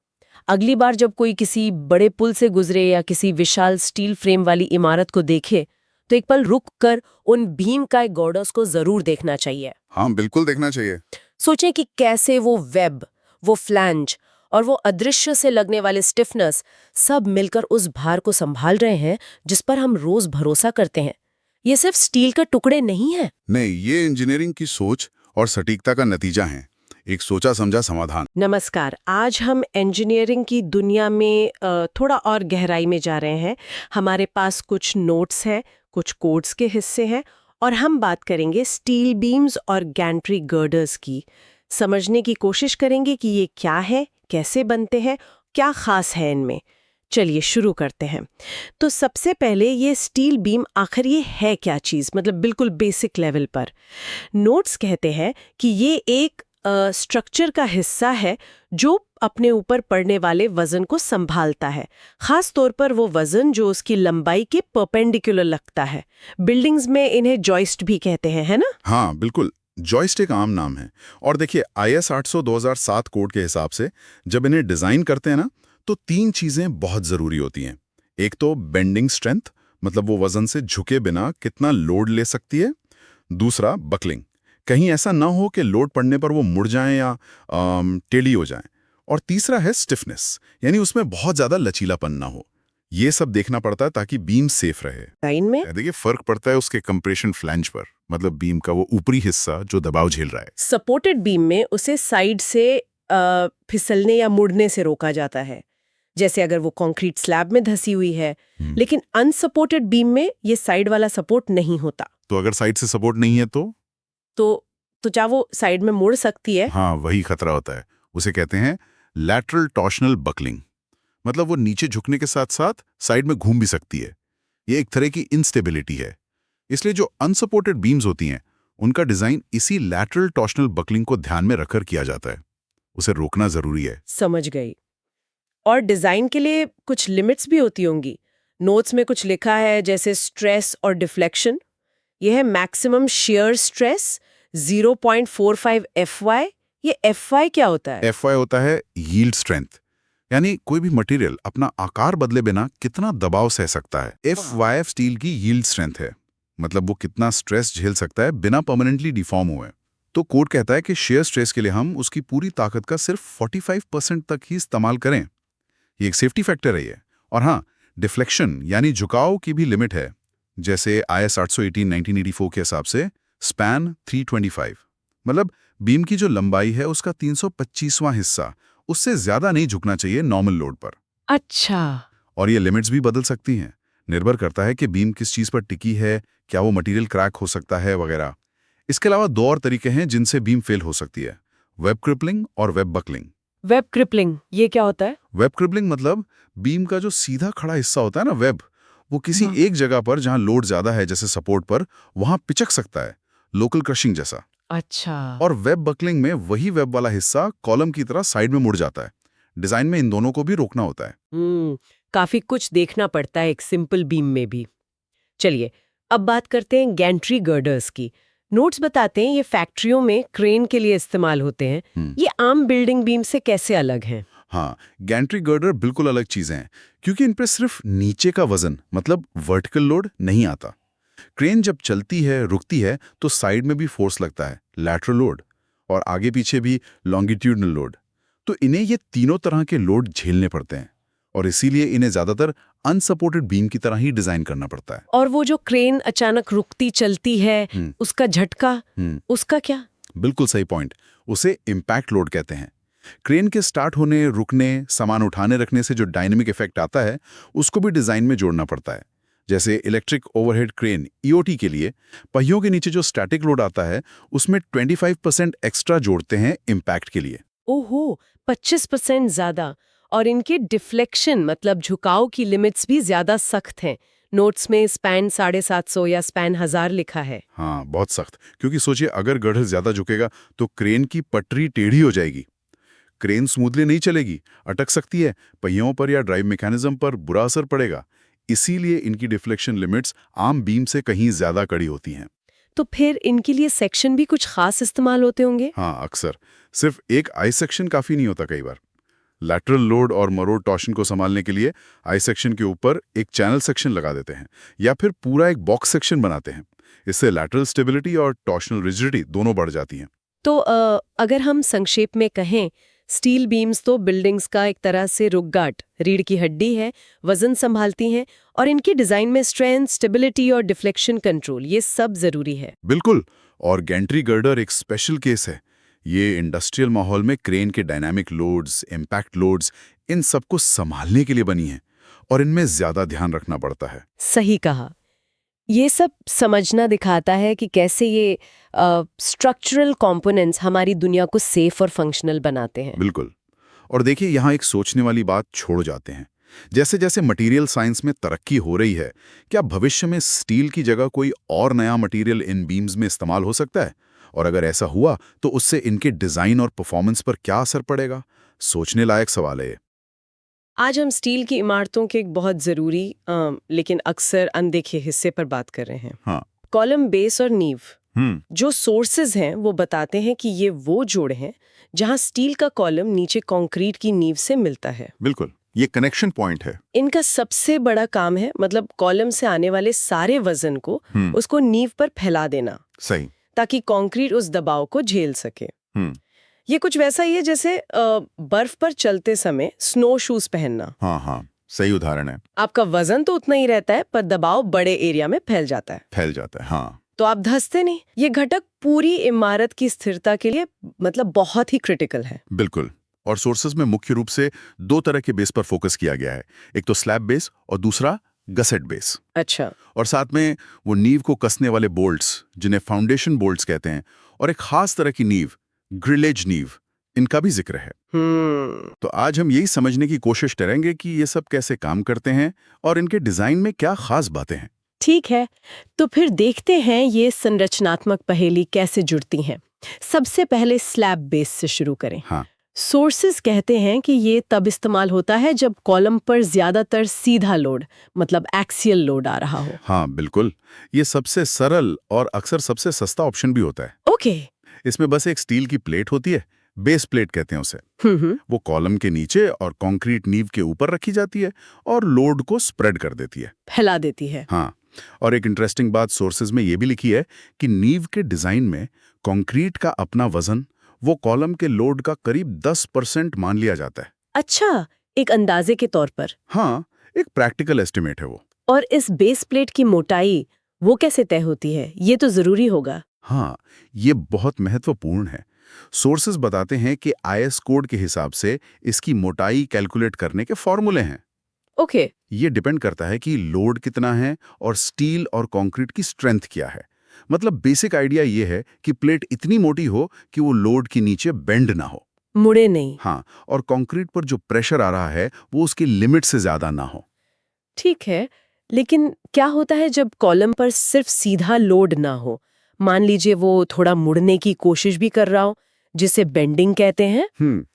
अगली बार जब कोई किसी बड़े पुल से गुजरे या किसी विशाल स्टील फ्रेम वाली इमारत को देखे तो एक पल रुक कर उन भीम काय गर्डर्स को जरूर देखना चाहिए। हाँ, बिल्कुल देखना चाहिए। सोचें कि कैसे वो वेब, वो फ्लैंज और वो अदृश्य से लगने वाले स्टिफनेस सब मिलकर उस भार को संभाल रहे हैं जिस पर हम रोज भरोसा करते हैं। ये सिर्फ स्टील का टुकड़े नहीं है। नहीं, ये इंजीनियरिंग की सोच और सटीकता का नतीजा है, एक सोचा समझा समाधान। नमस्कार, आज हम इंजीनियरिंग की दुनिया में थोड़ा और गहराई में जा रहे हैं। हमारे पास कुछ नोट्स हैं, कुछ कोड्स के हिस्से हैं, और हम बात करेंगे स्टील बीम्स और गैंट्री गर्डर्स की। समझने की कोशिश करेंगे कि ये क्या है, कैसे बनते हैं, क्या खास है इनमें। चलिए शुरू करते हैं। तो सबसे पहले ये स्टील बीम आखिर ये है क्या चीज़, मतलब बिल्कुल बेसिक लेवल पर। नोट्स कहते हैं कि ये एक स्ट्रक्चर का हिस्सा है जो अपने ऊपर पड़ने वाले वजन को संभालता है, खास तौर पर वो वजन जो उसकी लंबाई के परपेंडिकुलर लगता है। बिल्डिंग्स में इन्हें जॉइस्ट भी कहते हैं, है ना? हाँ, बिल्कुल। जॉयस्टिक आम नाम है। और देखिए IS 800-2007 कोड के हिसाब से जब इन्हें डिजाइन करते हैं ना, तो 3 चीजें बहुत जरूरी होती हैं। एक तो बेंडिंग स्ट्रेंथ, मतलब वो वजन से झुके बिना कितना लोड ले सकती है। दूसरा बकलिंग, कहीं ऐसा ना हो कि लोड पड़ने पर वो मुड़ जाएं या टेढ़ी हो जाएं। और तीसरा है स्टिफनेस, यानी उसमें बहुत ज्यादा लचीलापन ना हो। ये सब देखना पड़ता है ताकि बीम सेफ रहे। लाइन में देखिए फर्क पड़ता है उसके कंप्रेशन फ्लैंज पर, मतलब बीम का वो ऊपरी हिस्सा जो दबाव झेल रहा है। सपोर्टेड बीम में उसे साइड से फिसलने या मुड़ने से रोका जाता है, जैसे अगर वो कंक्रीट स्लैब में धसी हुई है। लेकिन अनसपोर्टेड बीम में ये साइड वाला सपोर्ट नहीं होता। तो अगर साइड से सपोर्ट नहीं है तो क्या वो साइड में मुड़ सकती है? हाँ, वही खतरा होता है। उसे कहते हैं लैटरल टॉर्शनल बकलिंग, मतलब वो नीचे झुकने के साथ साथ साइड में घूम भी सकती है। ये एक तरह की इंस्टेबिलिटी है। इसलिए जो अनसपोर्टेड बीम्स होती हैं उनका डिजाइन इसी लैटरल टॉर्शनल बकलिंग को ध्यान में रखकर किया जाता है। उसे रोकना जरूरी है। समझ गई। और डिजाइन के लिए कुछ लिमिट्स भी होती होंगी। नोट्स में कुछ लिखा है जैसे स्ट्रेस और डिफ्लेक्शन। यह है मैक्सिमम शियर स्ट्रेस 0.45 FY। ये FY क्या होता है? FY होता है यील्ड स्ट्रेंथ, यानी कोई भी मटेरियल अपना आकार बदले बिना कितना दबाव सह सकता है। FYF स्टील की यील्ड स्ट्रेंथ है, मतलब वो कितना स्ट्रेस झेल सकता है बिना परमानेंटली डिफॉर्म हुए। तो कोड कहता है कि शेयर स्ट्रेस के लिए हम उसकी पूरी ताकत का सिर्फ 45% तक ही इस्तेमाल करें। ये एक सेफ्टी फैक्टर है ये। और हाँ, डिफ्लेक्शन यानी झुकाव की भी लिमिट है। जैसे IS 818-1984 के हिसाब से स्पैन 325, मतलब बीम की जो लंबाई है उसका 325वां हिस्सा, उससे ज्यादा नहीं झुकना चाहिए नॉर्मल लोड पर। अच्छा। और ये लिमिट्स भी बदल सकती हैं, निर्भर करता है कि बीम किस चीज पर टिकी है, क्या वो मटेरियल क्रैक हो सकता है वगैरह। इसके अलावा 2 और तरीके हैं जिनसे बीम फेल हो सकती है, वेब क्रिपलिंग और वेब बकलिंग। वेब क्रिपलिंग ये क्या होता है? वेब क्रिपलिंग मतलब बीम का जो सीधा खड़ा हिस्सा होता है ना, वेब, वो किसी एक जगह पर जहां लोड ज्यादा है जैसे सपोर्ट पर, वहां पिचक सकता है, लोकल क्रशिंग जैसा। अच्छा। और वेब बकलिंग में वही वेब वाला हिस्सा कॉलम की तरह साइड में मुड़ जाता है। डिजाइन में इन दोनों को भी रोकना होता है। काफी कुछ देखना पड़ता है एक सिंपल बीम में भी। चलिए अब बात करते हैं गैंट्री गर्डर्स की। नोट्स बताते हैं ये फैक्ट्रियों में क्रेन के लिए इस्तेमाल होते हैं। ये आम बिल्डिंग बीम से कैसे अलग हैं? हाँ, गैंट्री गर्डर बिल्कुल अलग चीजें हैं, क्योंकि इन पे सिर्फ नीचे का वजन, मतलब वर्टिकल लोड नहीं आता। क्रेन जब चलती है, रुकती है, तो साइड में भी फोर्स लगता है, लैटरल लोड, और आगे पीछे भी लॉन्गिट्यूडनल लोड। तो इन्हें ये तीनों तरह के लोड झेलने पड़ते हैं, और इसीलिए इन्हें ज्यादातर अनसपोर्टेड बीम की तरह ही डिजाइन करना पड़ता है। और वो जो क्रेन अचानक रुकती चलती है, उसका झटका, उसका क्या? बिल्कुल सही पॉइंट। उसे इम्पैक्ट लोड कहते हैं। क्रेन के स्टार्ट होने, रुकने, सामान उठाने रखने से जो डायनेमिक इफेक्ट आता है, उसको भी डिजाइन में जोड़ना पड़ता है। जैसे इलेक्ट्रिक ओवरहेड क्रेन EOT के लिए पहियों के नीचे जो स्टैटिक लोड आता है, उसमें 25% एक्स्ट्रा जोड़ते हैं इम्पैक्ट के लिए। ओहो, 25% ज्यादा। और इनके डिफ्लेक्शन मतलब झुकाव की लिमिट्स भी ज्यादा सख्त हैं। नोट्स में स्पैन 750 या स्पैन 1000 लिखा है। हाँ, बहुत सख्त, क्योंकि सोचिए अगर गर्डर ज्यादा झुकेगा तो क्रेन की पटरी टेढ़ी हो जाएगी, क्रेन स्मूथली नहीं चलेगी, अटक सकती है, पहियों पर या ड्राइव मैकेनिज्म पर बुरा असर पड़ेगा। इसीलिए इनकी डिफ्लेक्शन लिमिट्स आम बीम से कहीं ज्यादा कड़ी होती हैं। तो फिर इनके लिए सेक्शन भी कुछ खास इस्तेमाल होते होंगे? हाँ, अक्सर सिर्फ एक आई सेक्शन काफी नहीं होता। कई बार लैटरल लोड और मरोड़ टॉर्शन को संभालने के लिए आई सेक्शन के ऊपर एक चैनल सेक्शन लगा देते हैं, या फिर पूरा एक बॉक्स सेक्शन बनाते हैं। इससे लैटरल स्टेबिलिटी और टॉर्शनल रिजिडिटी दोनों बढ़ जाती हैं। तो अगर हम संक्षेप में कहें, स्टील बीम्स तो बिल्डिंग्स का एक तरह से रुगगाट, रीढ़ की हड्डी है, वजन संभालती हैं, और इनकी डिजाइन में स्ट्रेंथ, स्टेबिलिटी और डिफ्लेक्शन कंट्रोल ये सब जरूरी है। बिल्कुल। और गैंट्री गर्डर एक स्पेशल केस है। ये इंडस्ट्रियल माहौल में क्रेन के डायनामिक लोड्स, इम्पैक्ट लोड्स, इन सबको संभालने के लिए बनी है, और इनमें ज्यादा ध्यान रखना पड़ता है। सही कहा। ये सब समझना दिखाता है कि कैसे ये स्ट्रक्चरल कंपोनेंट्स हमारी दुनिया को सेफ और फंक्शनल बनाते हैं। बिल्कुल। और देखिए यहाँ एक सोचने वाली बात छोड़ जाते हैं। जैसे जैसे मटेरियल साइंस में तरक्की हो रही है, क्या भविष्य में स्टील की जगह कोई और नया मटेरियल इन बीम्स में इस्तेमाल हो सकता है? और अगर ऐसा हुआ तो उससे इनके डिजाइन और परफॉर्मेंस पर क्या असर पड़ेगा? सोचने लायक सवाल है। आज हम स्टील की इमारतों के एक बहुत ज़रूरी लेकिन अक्सर अनदेखे हिस्से पर बात कर रहे हैं। हाँ। कॉलम, बेस और नींव। जो सोर्सेज हैं वो बताते हैं कि ये वो जोड़ हैं जहां स्टील का कॉलम नीचे कंक्रीट की नींव से मिलता है। बिल्कुल, ये कनेक्शन पॉइंट है। इनका सबसे बड़ा काम है मतलब कॉलम से आने वाले सारे वजन को उसको नींव पर फैला देना, सही, ताकि कंक्रीट उस दबाव को झेल सके। ये कुछ वैसा ही है जैसे बर्फ पर चलते समय स्नो शूज पहनना। हाँ, सही उदाहरण है। आपका वजन तो उतना ही रहता है पर दबाव बड़े एरिया में फैल जाता है। हाँ। तो आप धंसते नहीं। ये घटक पूरी इमारत की स्थिरता के लिए मतलब बहुत ही क्रिटिकल है। बिल्कुल। और सोर्सेज में मुख्य रूप से 2 तरह के बेस पर फोकस किया गया है, एक तो स्लैब बेस और दूसरा गसेट बेस। अच्छा। और साथ में वो नींव को कसने वाले बोल्ट्स जिन्हें फाउंडेशन बोल्ट्स कहते हैं, और एक खास तरह की नींव, ग्रिलेज नींव, इनका भी जिक्र है। तो आज हम यही समझने की कोशिश करेंगे कि ये सब कैसे काम करते हैं और इनके डिजाइन में क्या खास बातें हैं। ठीक है, तो फिर देखते हैं ये संरचनात्मक पहेली कैसे जुड़ती हैं। सबसे पहले स्लैब बेस से शुरू करें। हाँ। सोर्सेज कहते हैं कि ये तब इस्तेमाल होता है जब कॉलम पर ज्यादातर सीधा लोड मतलब एक्सियल लोड आ रहा हो। हाँ बिल्कुल, ये सबसे सरल और अक्सर सबसे सस्ता ऑप्शन भी होता है। ओके। इसमें बस एक स्टील की प्लेट होती है, बेस प्लेट कहते हैं उसे। वो कॉलम के नीचे और कंक्रीट नींव के ऊपर रखी जाती है और लोड को स्प्रेड कर देती है, फैला देती है। हाँ। और एक इंटरेस्टिंग बात सोर्सेज में ये भी लिखी है कि नींव के डिजाइन में कंक्रीट का अपना वजन वो कॉलम के लोड का करीब 10% मान लिया जाता है। अच्छा, एक अंदाजे के तौर पर। हाँ, एक प्रैक्टिकल एस्टिमेट है वो। और इस बेस प्लेट की मोटाई वो कैसे तय होती है, ये तो जरूरी होगा। हाँ, ये बहुत महत्वपूर्ण है। सोर्सेज बताते हैं कि आईएस कोड के हिसाब से इसकी मोटाई कैलकुलेट करने के फॉर्मूले हैं। ओके। ये डिपेंड करता है कि लोड कितना है और स्टील और कंक्रीट की स्ट्रेंथ क्या है। मतलब बेसिक आइडिया ये है कि प्लेट इतनी मोटी हो कि वो लोड के नीचे बेंड ना हो, मुड़े नहीं। हाँ, और कंक्रीट पर जो प्रेशर आ रहा है वो उसकी लिमिट से ज्यादा ना हो। ठीक है, लेकिन क्या होता है जब कॉलम पर सिर्फ सीधा लोड ना हो? मान लीजिए वो थोड़ा मुड़ने की कोशिश भी कर रहा हो, जिसे बेंडिंग कहते हैं,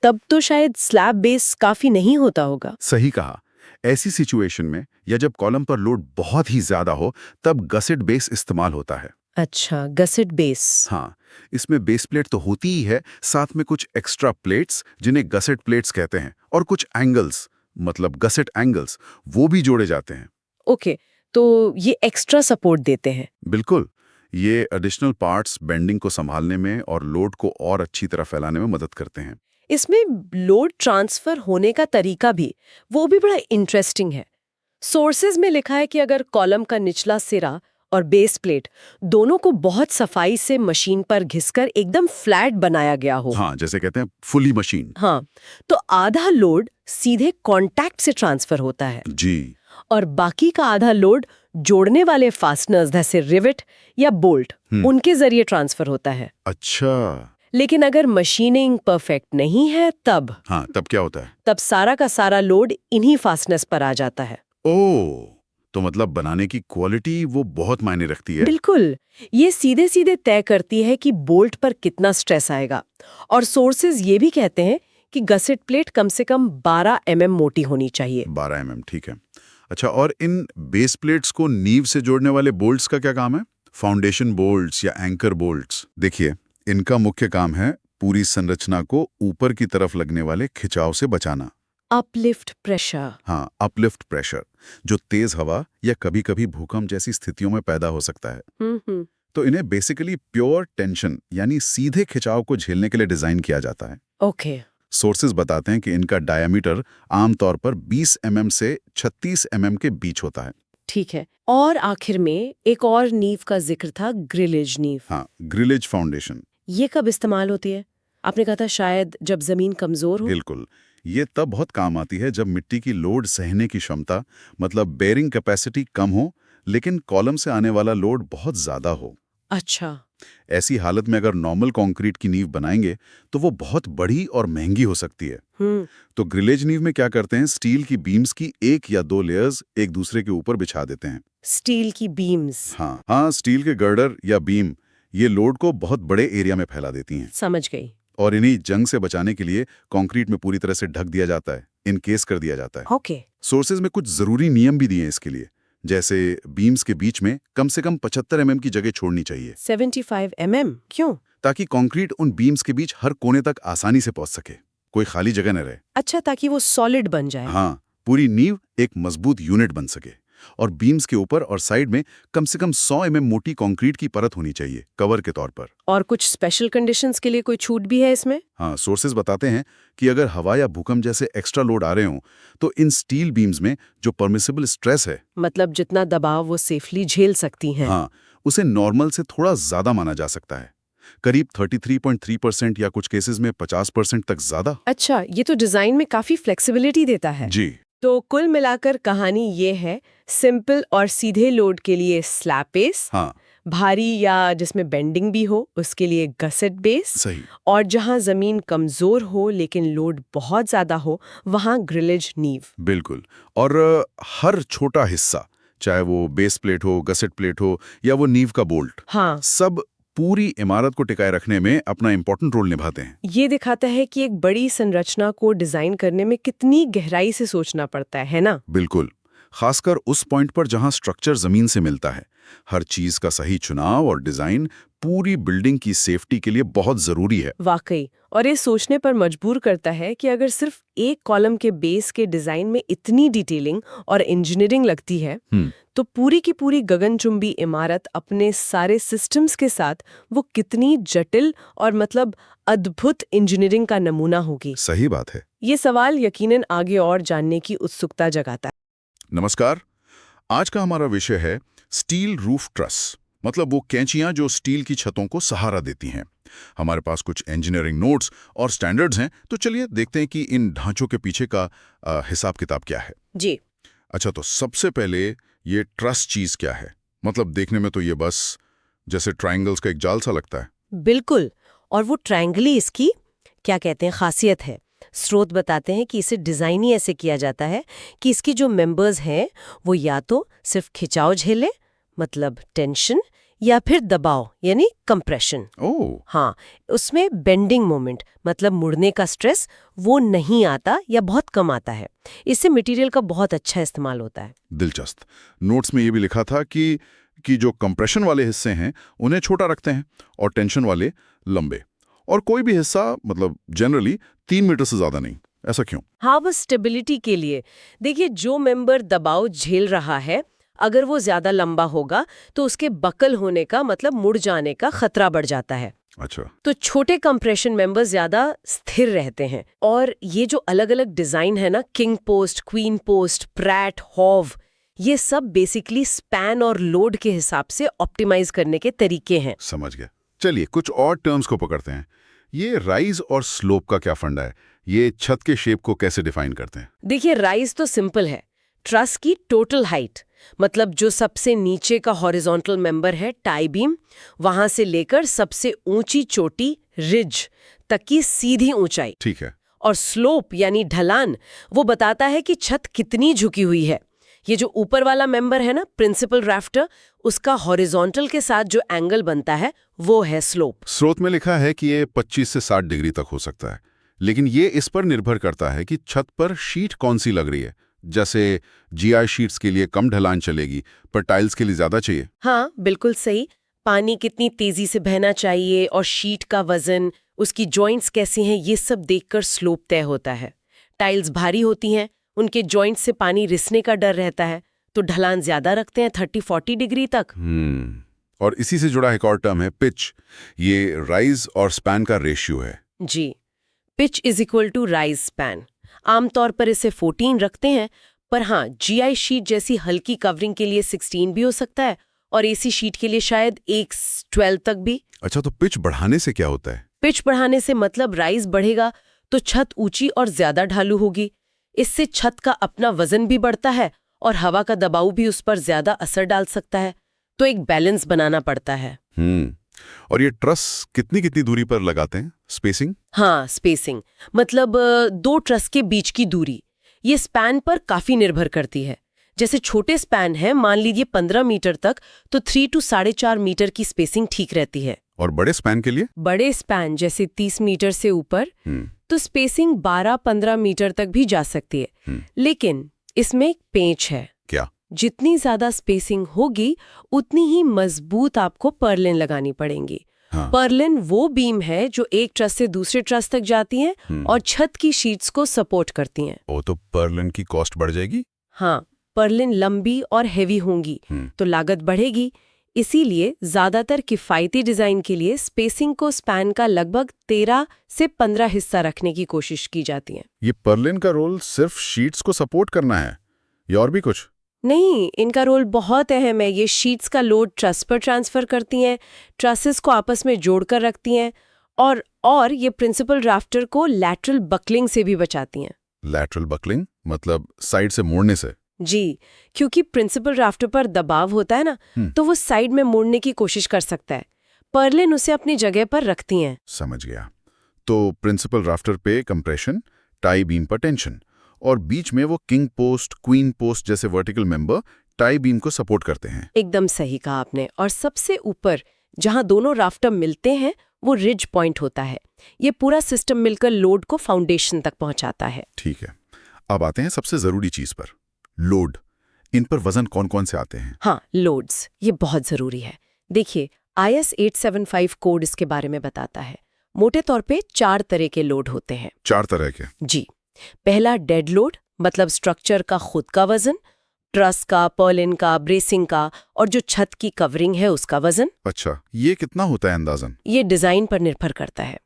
तब तो शायद स्लैब बेस काफी नहीं होता होगा। सही कहा। ऐसी सिचुएशन में या जब कॉलम पर लोड बहुत ही ज्यादा हो तब गसेट बेस इस्तेमाल होता है। अच्छा, गसेट बेस। हाँ, इसमें बेस प्लेट तो होती ही है, साथ में कुछ एक्स्ट्रा प्लेट्स जिन्हें गसेट प्लेट्स कहते हैं और कुछ एंगल्स मतलब गसेट एंगल्स वो भी जोड़े जाते हैं। ओके, तो ये एक्स्ट्रा सपोर्ट देते हैं। बिल्कुल, ये एडिशनल पार्ट्स बेंडिंग को संभालने में और लोड को और अच्छी तरह फैलाने में मदद करते हैं। इसमें लोड ट्रांसफर होने का तरीका भी वो भी बड़ा इंटरेस्टिंग है। सोर्सेज में लिखा है कि अगर कॉलम का निचला सिरा और बेस प्लेट दोनों को बहुत सफाई से मशीन पर घिसकर एकदम फ्लैट बनाया गया हो, हाँ, जैसे कहते हैं फुली मशीन, हाँ, तो आधा लोड सीधे कांटेक्ट से ट्रांसफर होता है जी, और बाकी का आधा लोड जोड़ने वाले फास्टनर्स जैसे रिवेट या बोल्ट उनके जरिए ट्रांसफर होता है। अच्छा। लेकिन अगर मशीनिंग परफेक्ट नहीं है तब तब क्या होता है? तब सारा का सारा लोड इन्हीं फास्टनर्स पर आ जाता है। ओह, तो मतलब बनाने की क्वालिटी वो बहुत मायने रखती है। बिल्कुल, ये सीधे सीधे तय करती है कि बोल्ट पर कितना स्ट्रेस आएगा। और सोर्सेज ये भी कहते हैं कि गसेट प्लेट कम से कम 12 mm मोटी होनी चाहिए। 12 mm, ठीक है। अच्छा, और इन बेस प्लेट्स को नींव से जोड़ने वाले बोल्ट्स का क्या काम है? फाउंडेशन बोल्ट्स या एंकर बोल्ट्स। देखिए, इनका मुख्य काम है पूरी संरचना को ऊपर की तरफ लगने वाले खिंचाव से बचाना। Uplift pressure. हाँ, अपलिफ्ट प्रेशर, जो तेज हवा या कभी-कभी भूकंप जैसी स्थितियों में पैदा हो सकता है। तो इन्हें बेसिकली प्योर टेंशन यानी सीधे खिंचाव को झेलने के लिए डिजाइन किया जाता है। ओके। सोर्सेज बताते हैं कि इनका डायमीटर आमतौर पर 20 mm से 36 mm के बीच होता है। ठीक है, और आखिर में एक और नींव का जिक्र था, ग्रिलेज नींव। हाँ, ग्रिलेज फाउंडेशन। ये कब इस्तेमाल होती है? आपने कहा था शायद जब जमीन कमजोर हो। बिल्कुल, ये तब बहुत काम आती है जब मिट्टी की लोड सहने की क्षमता मतलब बेयरिंग कैपेसिटी कम हो लेकिन कॉलम से आने वाला लोड बहुत ज्यादा हो। अच्छा। ऐसी हालत में अगर नॉर्मल कंक्रीट की नींव बनाएंगे तो वो बहुत बड़ी और महंगी हो सकती है। तो ग्रिलेज नींव में क्या करते हैं, स्टील की बीम्स की 1 या 2 लेयर्स एक दूसरे के ऊपर बिछा देते हैं। स्टील की बीम्स? हाँ, स्टील के गर्डर या बीम ये लोड को बहुत बड़े एरिया में फैला देती हैं। समझ गई। और इन्हीं जंग से बचाने के लिए कंक्रीट में पूरी तरह से ढक दिया जाता है, इनकेस कर दिया जाता है। ओके। सोर्सेज में कुछ जरूरी नियम भी दिए हैं इसके लिए, जैसे बीम्स के बीच में कम से कम 75 mm की जगह छोड़नी चाहिए 75 mm क्यों? ताकि कंक्रीट उन बीम्स के बीच हर कोने तक आसानी से पहुंच सके, कोई खाली जगह न रहे। अच्छा, ताकि वो सॉलिड बन जाए। हाँ, पूरी नींव एक मजबूत यूनिट बन सके। और बीम्स के ऊपर और साइड में कम से कम 100 mm मोटी कंक्रीट की परत होनी चाहिए कवर के तौर पर। और कुछ स्पेशल कंडीशंस के लिए कोई छूट भी है इसमें? हाँ, सोर्सेज बताते हैं कि अगर हवा या भूकंप जैसे एक्स्ट्रा लोड आ रहे हों तो इन स्टील बीम्स में जो परमिसिबल स्ट्रेस है, मतलब जितना दबाव वो सेफली झेल सकती हैं। हाँ, उसे नॉर्मल से थोड़ा ज्यादा माना जा सकता है, करीब 33.3% या कुछ केसेस में 50% तक ज्यादा। अच्छा, ये तो डिजाइन में काफी फ्लेक्सिबिलिटी देता है। जी। तो कुल मिलाकर कहानी ये है, सिंपल और सीधे लोड के लिए स्लैब बेस, हाँ, भारी या जिसमें बेंडिंग भी हो उसके लिए गसेट बेस, सही। और जहां जमीन कमजोर हो लेकिन लोड बहुत ज्यादा हो वहां ग्रिलेज नीव। बिल्कुल। और हर छोटा हिस्सा, चाहे वो बेस प्लेट हो, गसेट प्लेट हो या वो नींव का बोल्ट, हाँ, सब पूरी इमारत को टिकाए रखने में अपना इंपॉर्टेंट रोल निभाते हैं। ये दिखाता है कि एक बड़ी संरचना को डिजाइन करने में कितनी गहराई से सोचना पड़ता है ना? बिल्कुल, खासकर उस पॉइंट पर जहां स्ट्रक्चर जमीन से मिलता है। हर चीज का सही चुनाव और डिजाइन पूरी बिल्डिंग की सेफ्टी के लिए बहुत जरूरी है। वाकई, और ये सोचने पर मजबूर करता है कि अगर सिर्फ एक कॉलम के बेस के डिजाइन में इतनी डिटेलिंग और इंजीनियरिंग लगती है तो पूरी की पूरी गगनचुंबी इमारत अपने सारे सिस्टम्स के साथ वो कितनी जटिल और मतलब अद्भुत इंजीनियरिंग का नमूना होगी। सही बात है। ये सवाल यकीनन आगे और जानने की उत्सुकता जगाता है। नमस्कार, आज का हमारा विषय है स्टील रूफ ट्रस, मतलब वो कैंचियां जो स्टील की छतों को सहारा देती हैं। हमारे पास कुछ इंजीनियरिंग नोट्स और स्टैंडर्ड्स हैं, तो चलिए देखते हैं कि इन ढांचों के पीछे का हिसाब किताब क्या है। जी। अच्छा, तो सबसे पहले ये ट्रस चीज क्या है? मतलब देखने में तो ये बस जैसे ट्रायंगल्स का एक जाल सा लगता है। बिल्कुल, और वो ट्रायंगल ही इसकी क्या कहते हैं खासियत है। स्रोत बताते हैं कि इसे डिजाइन ही ऐसे किया जाता है कि इसकी जो मेंबर्स हैं वो या तो सिर्फ खिंचाव झेले, मतलब टेंशन, या फिर दबाव यानी कंप्रेशन। ओह, हाँ, उसमें बेंडिंग मोमेंट मतलब मुड़ने का स्ट्रेस वो नहीं आता या बहुत कम आता है। इससे मटेरियल का बहुत अच्छा इस्तेमाल होता है। दिलचस्प। नोट्स में ये भी लिखा था कि जो कंप्रेशन वाले हिस्से हैं उन्हें छोटा रखते हैं और टेंशन वाले लंबे, और कोई भी हिस्सा मतलब जनरली 3 मीटर से ज्यादा नहीं। ऐसा क्यों? हाँ, बस स्टेबिलिटी के लिए। देखिए, जो मेंबर दबाव झेल रहा है अगर वो ज्यादा लंबा होगा तो उसके बकल होने का मतलब मुड़ जाने का खतरा बढ़ जाता है। अच्छा, तो छोटे कंप्रेशन मेंबर्स ज्यादा स्थिर रहते हैं। और ये जो अलग अलग डिजाइन है ना, king post, queen post, Pratt, how, ये सब बेसिकली स्पैन और लोड के हिसाब से ऑप्टिमाइज करने के तरीके हैं। समझ गया। चलिए कुछ और टर्म्स को पकड़ते हैं। ये राइज और स्लोप का क्या फंडा है? ये छत के शेप को कैसे डिफाइन करते हैं? देखिए, राइज तो सिंपल है, ट्रस की टोटल हाइट, मतलब जो सबसे नीचे का हॉरिजॉन्टल मेंबर है टाई बीम, वहां से लेकर सबसे ऊंची चोटी रिज तक की सीधी ऊंचाई। ठीक है। और स्लोप यानी ढलान, वो बताता है कि छत कितनी झुकी हुई है। ये जो ऊपर वाला मेंबर है ना, प्रिंसिपल राफ्टर, उसका हॉरिजॉन्टल के साथ जो एंगल बनता है वो है स्लोप। स्रोत में लिखा है कि ये 25 से 60 डिग्री तक हो सकता है, लेकिन ये इस पर निर्भर करता है कि छत पर शीट कौन सी लग रही है। जैसे जीआई शीट्स के लिए कम ढलान चलेगी, पर टाइल्स के लिए ज्यादा चाहिए। हाँ, बिल्कुल सही। पानी कितनी तेजी से बहना चाहिए और शीट का वजन, उसकी जॉइंट्स कैसी हैं, ये सब देखकर स्लोप तय होता है। टाइल्स भारी होती हैं, उनके जॉइंट्स से पानी रिसने का डर रहता है, तो ढलान ज्यादा रखते हैं, 30-40 डिग्री तक। और इसी से जुड़ा एक और टर्म है पिच। ये राइज और स्पैन का रेशियो है। जी, pitch is equal to rise span. आमतौर पर इसे 14 रखते हैं, पर हाँ, जीआई शीट जैसी हल्की कवरिंग के लिए 16 भी हो सकता है, और एसी शीट के लिए शायद 12 तक भी। अच्छा, तो पिच बढ़ाने से क्या होता है? पिच बढ़ाने से मतलब राइज बढ़ेगा तो छत ऊंची और ज्यादा ढालू होगी। इससे छत का अपना वजन भी बढ़ता है और हवा का दबाव भी उस पर ज्यादा असर डाल सकता है, तो एक बैलेंस बनाना पड़ता है। और ये ट्रस कितनी कितनी दूरी पर लगाते हैं? स्पेसिंग? हाँ, स्पेसिंग मतलब 2 ट्रस के बीच की दूरी, ये स्पैन पर काफी निर्भर करती है। जैसे छोटे स्पैन है, मान लीजिए 15 मीटर तक, तो 3 to 4.5 मीटर की स्पेसिंग ठीक रहती है। और बड़े स्पैन के लिए? बड़े स्पैन जैसे 30 मीटर से ऊपर तो स्पेसिंग 12-15 मीटर तक भी जा सकती है। लेकिन इसमें एक पेंच है। क्या? जितनी ज्यादा स्पेसिंग होगी उतनी ही मजबूत आपको पर्लिन लगानी पड़ेंगी। हाँ। पर्लिन वो बीम है जो एक ट्रस से दूसरे ट्रस तक जाती हैं और छत की शीट्स को सपोर्ट करती हैं। वो तो पर्लिन की कॉस्ट बढ़ जाएगी। हाँ, पर्लिन लंबी और हेवी होंगी तो लागत बढ़ेगी। इसीलिए ज्यादातर किफायती डिजाइन के लिए स्पेसिंग को स्पैन का लगभग 13 से 15 हिस्सा रखने की कोशिश की जाती है। ये पर्लिन का रोल सिर्फ शीट्स को सपोर्ट करना है या और भी कुछ? नहीं, इनका रोल बहुत अहम है। ये शीट्स का लोड ट्रस पर ट्रांसफर करती हैं, ट्रसेस को आपस में जोड़कर रखती हैं और ये प्रिंसिपल राफ्टर को लैटरल बकलिंग से भी बचाती हैं। लैटरल बकलिंग मतलब साइड से मोड़ने से? जी, क्योंकि प्रिंसिपल राफ्टर पर दबाव होता है ना, तो वो साइड में मुड़ने की कोशिश कर सकता है। पर्लिन उसे अपनी जगह पर रखती हैं। समझ गया। तो प्रिंसिपल राफ्टर पे कंप्रेशन, टाई बीम पर टेंशन और बीच में वो किंग पोस्ट, क्वीन पोस्ट जैसे वर्टिकल मेंबर टाई बीम को सपोर्ट करते हैं। एकदम सही कहा आपने। और सबसे ऊपर जहां दोनों राफ्टर मिलते हैं वो रिज पॉइंट होता है। ये पूरा सिस्टम मिलकर लोड को फाउंडेशन तक पहुंचाता है। ठीक है, अब आते हैं सबसे जरूरी चीज पर, लोड। इन पर वजन कौन कौन से आते हैं? हाँ, लोड्स, ये बहुत जरूरी है। देखिए, IS 875 कोड इसके बारे में बताता है। मोटे तौर पे 4 तरह के लोड होते हैं। 4 तरह के? जी, पहला डेड लोड, मतलब स्ट्रक्चर का खुद का वजन, ट्रस का, पर्लिन का, ब्रेसिंग का और जो छत की कवरिंग है उसका वजन। अच्छा, ये कितना होता है अंदाजन? ये डिजाइन पर निर्भर करता है,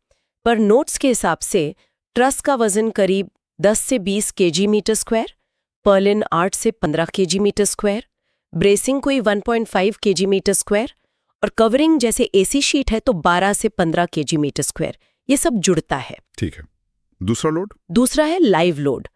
पर नोट्स के हिसाब से ट्रस का वजन करीब 10 से 20 kg मीटर स्क्वायर, पर्लिन 8 से 15 kg मीटर स्क्वायर, ब्रेसिंग कोई 1.5 kg मीटर स्क्वायर और कवरिंग जैसे AC शीट है तो 12 से 15 kg मीटर स्क्वायर। ये सब जुड़ता है। ठीक है। दूसरा लोड? दूसरा है लाइव लोड,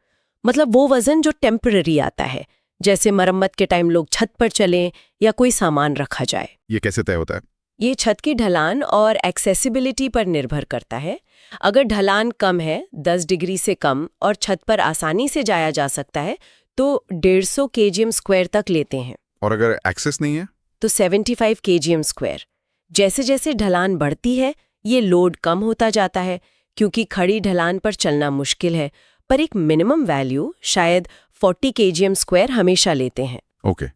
मतलब वो वजन जो टेम्पररी आता है, जैसे मरम्मत के टाइम लोग छत पर चलें या कोई सामान रखा जाए। ये कैसे तय होता है? ये छत की ढलान और एक्सेसिबिलिटी पर निर्भर करता है। अगर ढलान कम है, 10 डिग्री से कम, और छत पर आसानी से जाया जा सकता है तो 150 kgm स्क्वायर तक लेते हैं। और अगर एक्सेस नहीं है? तो 75 kgm स्क्वायर। जैसे जैसे ढलान बढ़ती है ये लोड कम होता जाता है, क्योंकि खड़ी ढलान पर चलना मुश्किल है, पर एक मिनिमम वैल्यू शायद 40 kgm स्क्वायर हमेशा लेते हैं। ओके।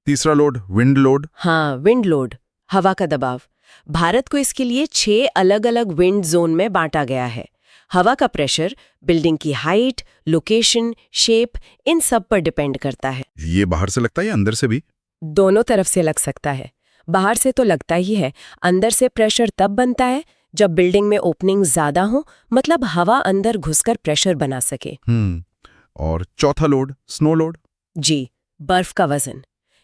तीसरा लोड, विंड लोड? हाँ, विंड लोड, हवा का दबाव। भारत को इसके लिए 6 अलग अलग विंड जोन में बांटा गया है। हवा का प्रेशर बिल्डिंग की हाइट, लोकेशन, शेप, इन सब पर डिपेंड करता है। ये बाहर से लगता है या अंदर से भी? दोनों तरफ से लग सकता है। बाहर से तो लगता ही है, अंदर से प्रेशर तब बनता है जब बिल्डिंग में ओपनिंग ज्यादा हो, मतलब हवा अंदर घुसकर प्रेशर बना सके। और चौथा लोड, स्नो लोड? जी, बर्फ का वजन।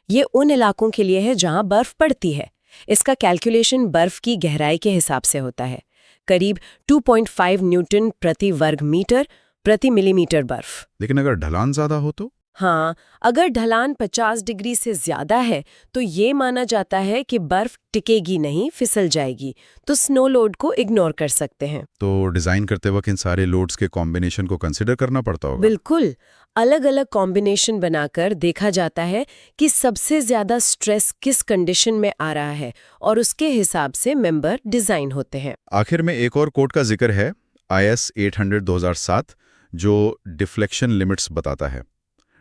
ये उन इलाकों के लिए है जहां बर्फ पड़ती है। इसका कैलकुलेशन बर्फ की गहराई के हिसाब से होता है। करीब 2.5 न्यूटन प्रति वर्ग मीटर प्रति मिलीमीटर बर्फ। लेकिन अगर ढलान ज्यादा हो तो? हाँ, अगर ढलान 50 डिग्री से ज्यादा है तो ये माना जाता है कि बर्फ टिकेगी नहीं, फिसल जाएगी, तो स्नो लोड को इग्नोर कर सकते हैं। तो डिजाइन करते वक्त इन सारे लोड्स के कॉम्बिनेशन को कंसिडर करना पड़ता होगा? बिल्कुल, अलग अलग कॉम्बिनेशन बनाकर देखा जाता है कि सबसे ज्यादा स्ट्रेस किस कंडीशन में आ रहा है और उसके हिसाब से मेंबर डिजाइन होते हैं। आखिर में एक और कोड का जिक्र है, IS 800-2007, जो डिफ्लेक्शन लिमिट्स बताता है।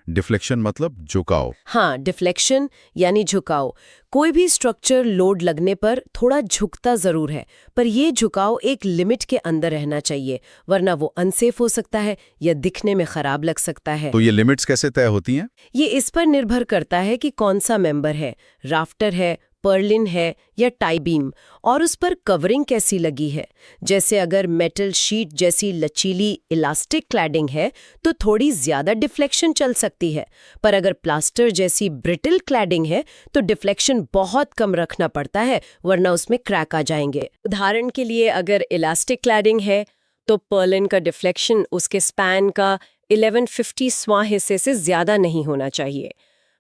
डिफ्लेक्शन मतलब झुकाव। हाँ, डिफ्लेक्शन यानी झुकाव। कोई भी स्ट्रक्चर लोड लगने पर थोड़ा झुकता जरूर है, पर ये झुकाव एक लिमिट के अंदर रहना चाहिए, वरना वो अनसेफ हो सकता है या दिखने में खराब लग सकता है। तो ये लिमिट्स कैसे तय होती हैं? ये इस पर निर्भर करता है कि कौन सा मेंबर है, राफ्टर है, पर्लिन है या टाई बीम, और उस पर कवरिंग कैसी लगी है। जैसे अगर मेटल शीट जैसी लचीली इलास्टिक क्लैडिंग है तो थोड़ी ज्यादा डिफ्लेक्शन चल सकती है, पर अगर प्लास्टर जैसी ब्रिटल क्लैडिंग है तो डिफ्लेक्शन बहुत कम रखना पड़ता है, वरना उसमें क्रैक आ जाएंगे। उदाहरण के लिए अगर इलास्टिक क्लैडिंग है तो पर्लिन का डिफ्लेक्शन उसके स्पैन का 1150वां हिस्से से ज्यादा नहीं होना चाहिए।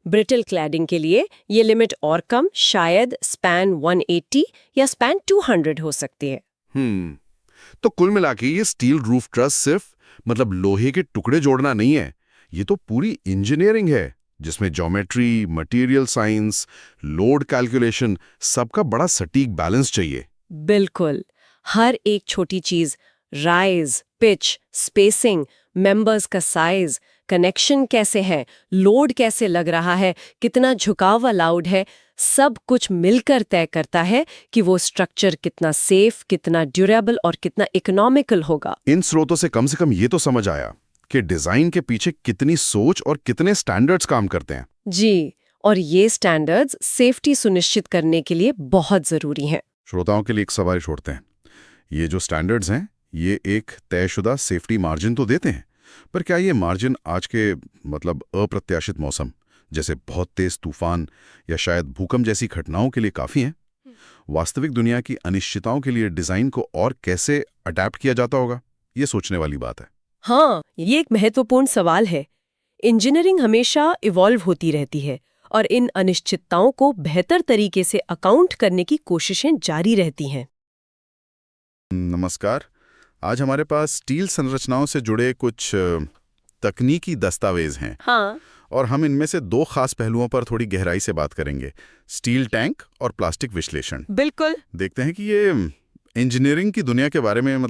ब्रिटल क्लैडिंग के लिए ये लिमिट और कम, शायद स्पैन 180 या स्पैन 200 हो सकती है। तो कुल मिला के ये स्टील रूफ ट्रस सिर्फ मतलब लोहे के टुकड़े जोड़ना नहीं है, ये तो पूरी इंजीनियरिंग है जिसमें geometry, material science, load calculation, सबका बड़ा सटीक बैलेंस चाहिए। बिल्कुल, हर एक छोटी चीज, राइज, पिच, स्पेसिंग, मेंबर्स का साइज, कनेक्शन कैसे है, लोड कैसे लग रहा है, कितना झुकाव अलाउड है, सब कुछ मिलकर तय करता है कि वो स्ट्रक्चर कितना सेफ, कितना ड्यूरेबल और कितना इकोनॉमिकल होगा। इन स्रोतों से कम ये तो समझ आया कि डिजाइन के पीछे कितनी सोच और कितने स्टैंडर्ड्स काम करते हैं। जी, और ये स्टैंडर्ड्स सेफ्टी सुनिश्चित करने के लिए बहुत जरूरी हैं। श्रोताओं के लिए एक सवाल छोड़ते हैं, ये जो स्टैंडर्ड्स हैं ये एक तयशुदा सेफ्टी मार्जिन तो देते हैं, पर क्या ये मार्जिन आज के अप्रत्याशित मौसम जैसे बहुत तेज तूफान या शायद भूकंप जैसी घटनाओं के लिए काफी हैं? वास्तविक दुनिया की अनिश्चितताओं के लिए डिजाइन को और कैसे अडैप्ट किया जाता होगा, ये सोचने वाली बात है। हाँ, ये एक महत्वपूर्ण सवाल है। इंजीनियरिंग हमेशा इवॉल्व होती रहती है और इन अनिश्चितताओं को बेहतर तरीके से अकाउंट करने की कोशिशें जारी रहती हैं। नमस्कार। आज हमारे पास स्टील संरचनाओं से जुड़े कुछ तकनीकी दस्तावेज हैं। हाँ। और हम इनमें से दो खास पहलुओं पर थोड़ी गहराई से बात करेंगे, स्टील टैंक और प्लास्टिक विश्लेषण। बिल्कुल। देखते हैं कि ये इंजीनियरिंग की दुनिया के बारे में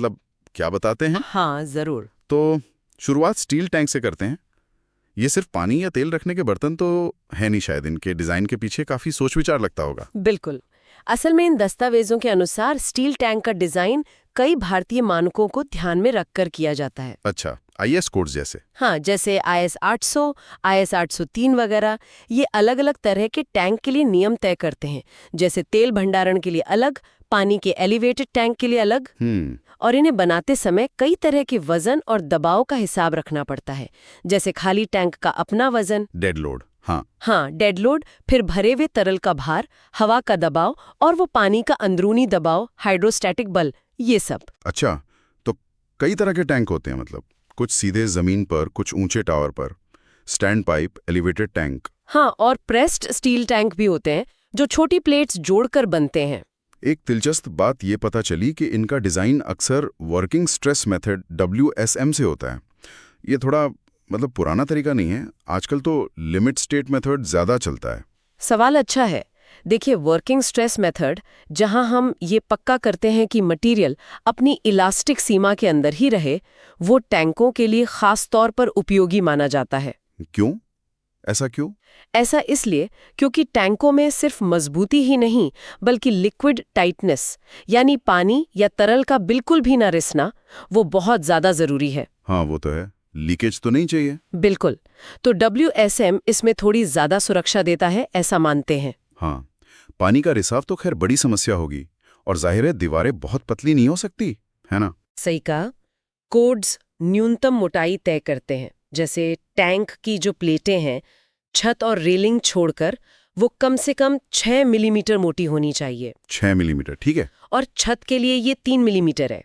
क्या बताते हैं। हाँ, जरूर। तो शुरुआत स्टील टैंक से करते हैं। ये सिर्फ पानी या तेल रखने के बर्तन तो है नहीं, शायद इनके डिजाइन के पीछे काफी सोच विचार लगता होगा। बिल्कुल। असल में इन दस्तावेजों के अनुसार स्टील टैंक का डिजाइन कई भारतीय मानकों को ध्यान में रखकर किया जाता है। अच्छा, IS कोड्स जैसे? हाँ, जैसे IS 800, IS 803 वगैरह। ये अलग अलग तरह के टैंक के लिए नियम तय करते हैं, जैसे तेल भंडारण के लिए अलग, पानी के एलिवेटेड टैंक के लिए अलग। और इन्हें बनाते समय कई तरह के वजन और दबाव का हिसाब रखना पड़ता है, जैसे खाली टैंक का अपना वजन, डेड लोड। हाँ, डेड लोड, फिर भरे हुए तरल का भार, हवा का दबाव और वो पानी का अंदरूनी दबाव, हाइड्रोस्टैटिक बल, ये सब। अच्छा, तो कई तरह के टैंक होते हैं, कुछ सीधे जमीन पर, कुछ ऊंचे टावर पर, स्टैंड पाइप, एलिवेटेड टैंक। हाँ, और प्रेस्ड स्टील टैंक भी होते हैं जो छोटी प्लेट्स जोड़कर बनते हैं। एक दिलचस्प बात ये पता चली कि इनका डिजाइन अक्सर वर्किंग स्ट्रेस मेथड WSM से होता है। ये थोड़ा पुराना तरीका नहीं है, आजकल तो लिमिट स्टेट मेथड ज्यादा चलता है। सवाल अच्छा है। देखिए, वर्किंग स्ट्रेस मेथड, जहां हम ये पक्का करते हैं कि मटेरियल अपनी इलास्टिक सीमा के अंदर ही रहे, वो टैंकों के लिए खास तौर पर उपयोगी माना जाता है। क्यों? ऐसा क्यों? ऐसा इसलिए क्योंकि टैंकों में सिर्फ मजबूती ही नहीं, बल्कि लिक्विड टाइटनेस, यानी पानी या तरल का बिल्कुल भी ना रिसना, वो बहुत ज्यादा जरूरी है। हाँ, वो तो है। लीकेज तो नहीं चाहिए। बिल्कुल। तो WSM इसमें थोड़ी ज्यादा सुरक्षा देता है, ऐसा मानते हैं। हाँ, पानी का रिसाव तो खैर बड़ी समस्या होगी, और जाहिर है दीवारें बहुत पतली नहीं हो सकती, है ना? सही कहा। कोड्स न्यूनतम मोटाई तय करते हैं, जैसे टैंक की जो प्लेटें हैं, छत और रेलिंग छोड़कर वो कम से कम 6 मिलीमीटर मोटी होनी चाहिए। 6 मिलीमीटर, ठीक है। और छत के लिए ये 3 मिलीमीटर है।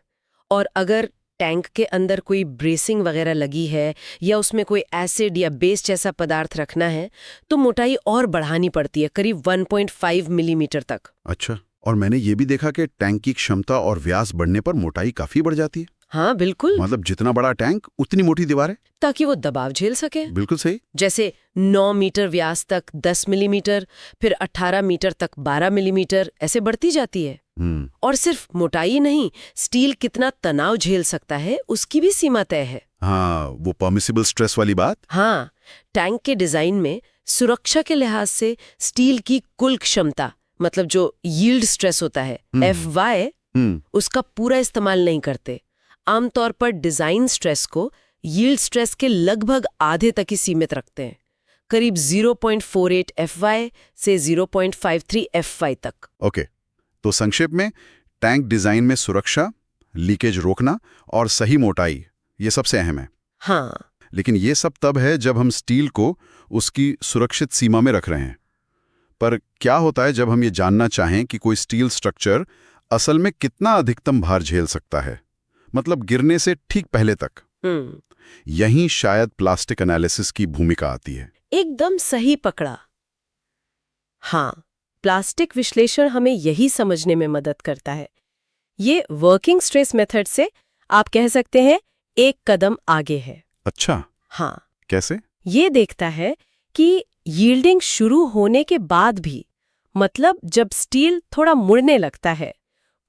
और अगर टैंक के अंदर कोई ब्रेसिंग वगैरह लगी है या उसमें कोई एसिड या बेस जैसा पदार्थ रखना है, तो मोटाई और बढ़ानी पड़ती है, करीब 1.5 मिलीमीटर तक। अच्छा, और मैंने ये भी देखा कि टैंक की क्षमता और व्यास बढ़ने पर मोटाई काफी बढ़ जाती है। हाँ, बिल्कुल। जितना बड़ा टैंक उतनी मोटी दीवारें, ताकि वो दबाव झेल सके। बिल्कुल सही। जैसे 9 मीटर व्यास तक 10 मिलीमीटर, फिर 18 मीटर तक 12 मिलीमीटर, ऐसे बढ़ती जाती है। और सिर्फ मोटाई नहीं, स्टील कितना तनाव झेल सकता है उसकी भी सीमा तय है। हाँ, वो परमिसिबल स्ट्रेस वाली बात। हाँ, टैंक के डिजाइन में सुरक्षा के लिहाज से स्टील की कुल क्षमता, जो यील्ड स्ट्रेस होता है, FY, उसका पूरा इस्तेमाल नहीं करते। आमतौर पर डिजाइन स्ट्रेस को यील्ड स्ट्रेस के लगभग आधे तक ही सीमित रखते हैं, करीब 0.48 FY से 0.53 FY तक। ओके, तो संक्षेप में टैंक डिजाइन में सुरक्षा, लीकेज रोकना और सही मोटाई, ये सबसे अहम है। हाँ, लेकिन ये सब तब है जब हम स्टील को उसकी सुरक्षित सीमा में रख रहे हैं। पर क्या होता है जब हम ये जानना चाहें कि कोई स्टील स्ट्रक्चर असल में कितना अधिकतम भार झेल सकता है, गिरने से ठीक पहले तक? यहीं शायद प्लास्टिक एनालिसिस की भूमिका आती है। एकदम सही पकड़ा। हाँ, प्लास्टिक विश्लेषण हमें यही समझने में मदद करता है। ये वर्किंग स्ट्रेस मेथड से आप कह सकते हैं एक कदम आगे है। अच्छा, हाँ। कैसे? ये देखता है कि यील्डिंग शुरू होने के बाद भी, जब स्टील थोड़ा मुड़ने लगता है,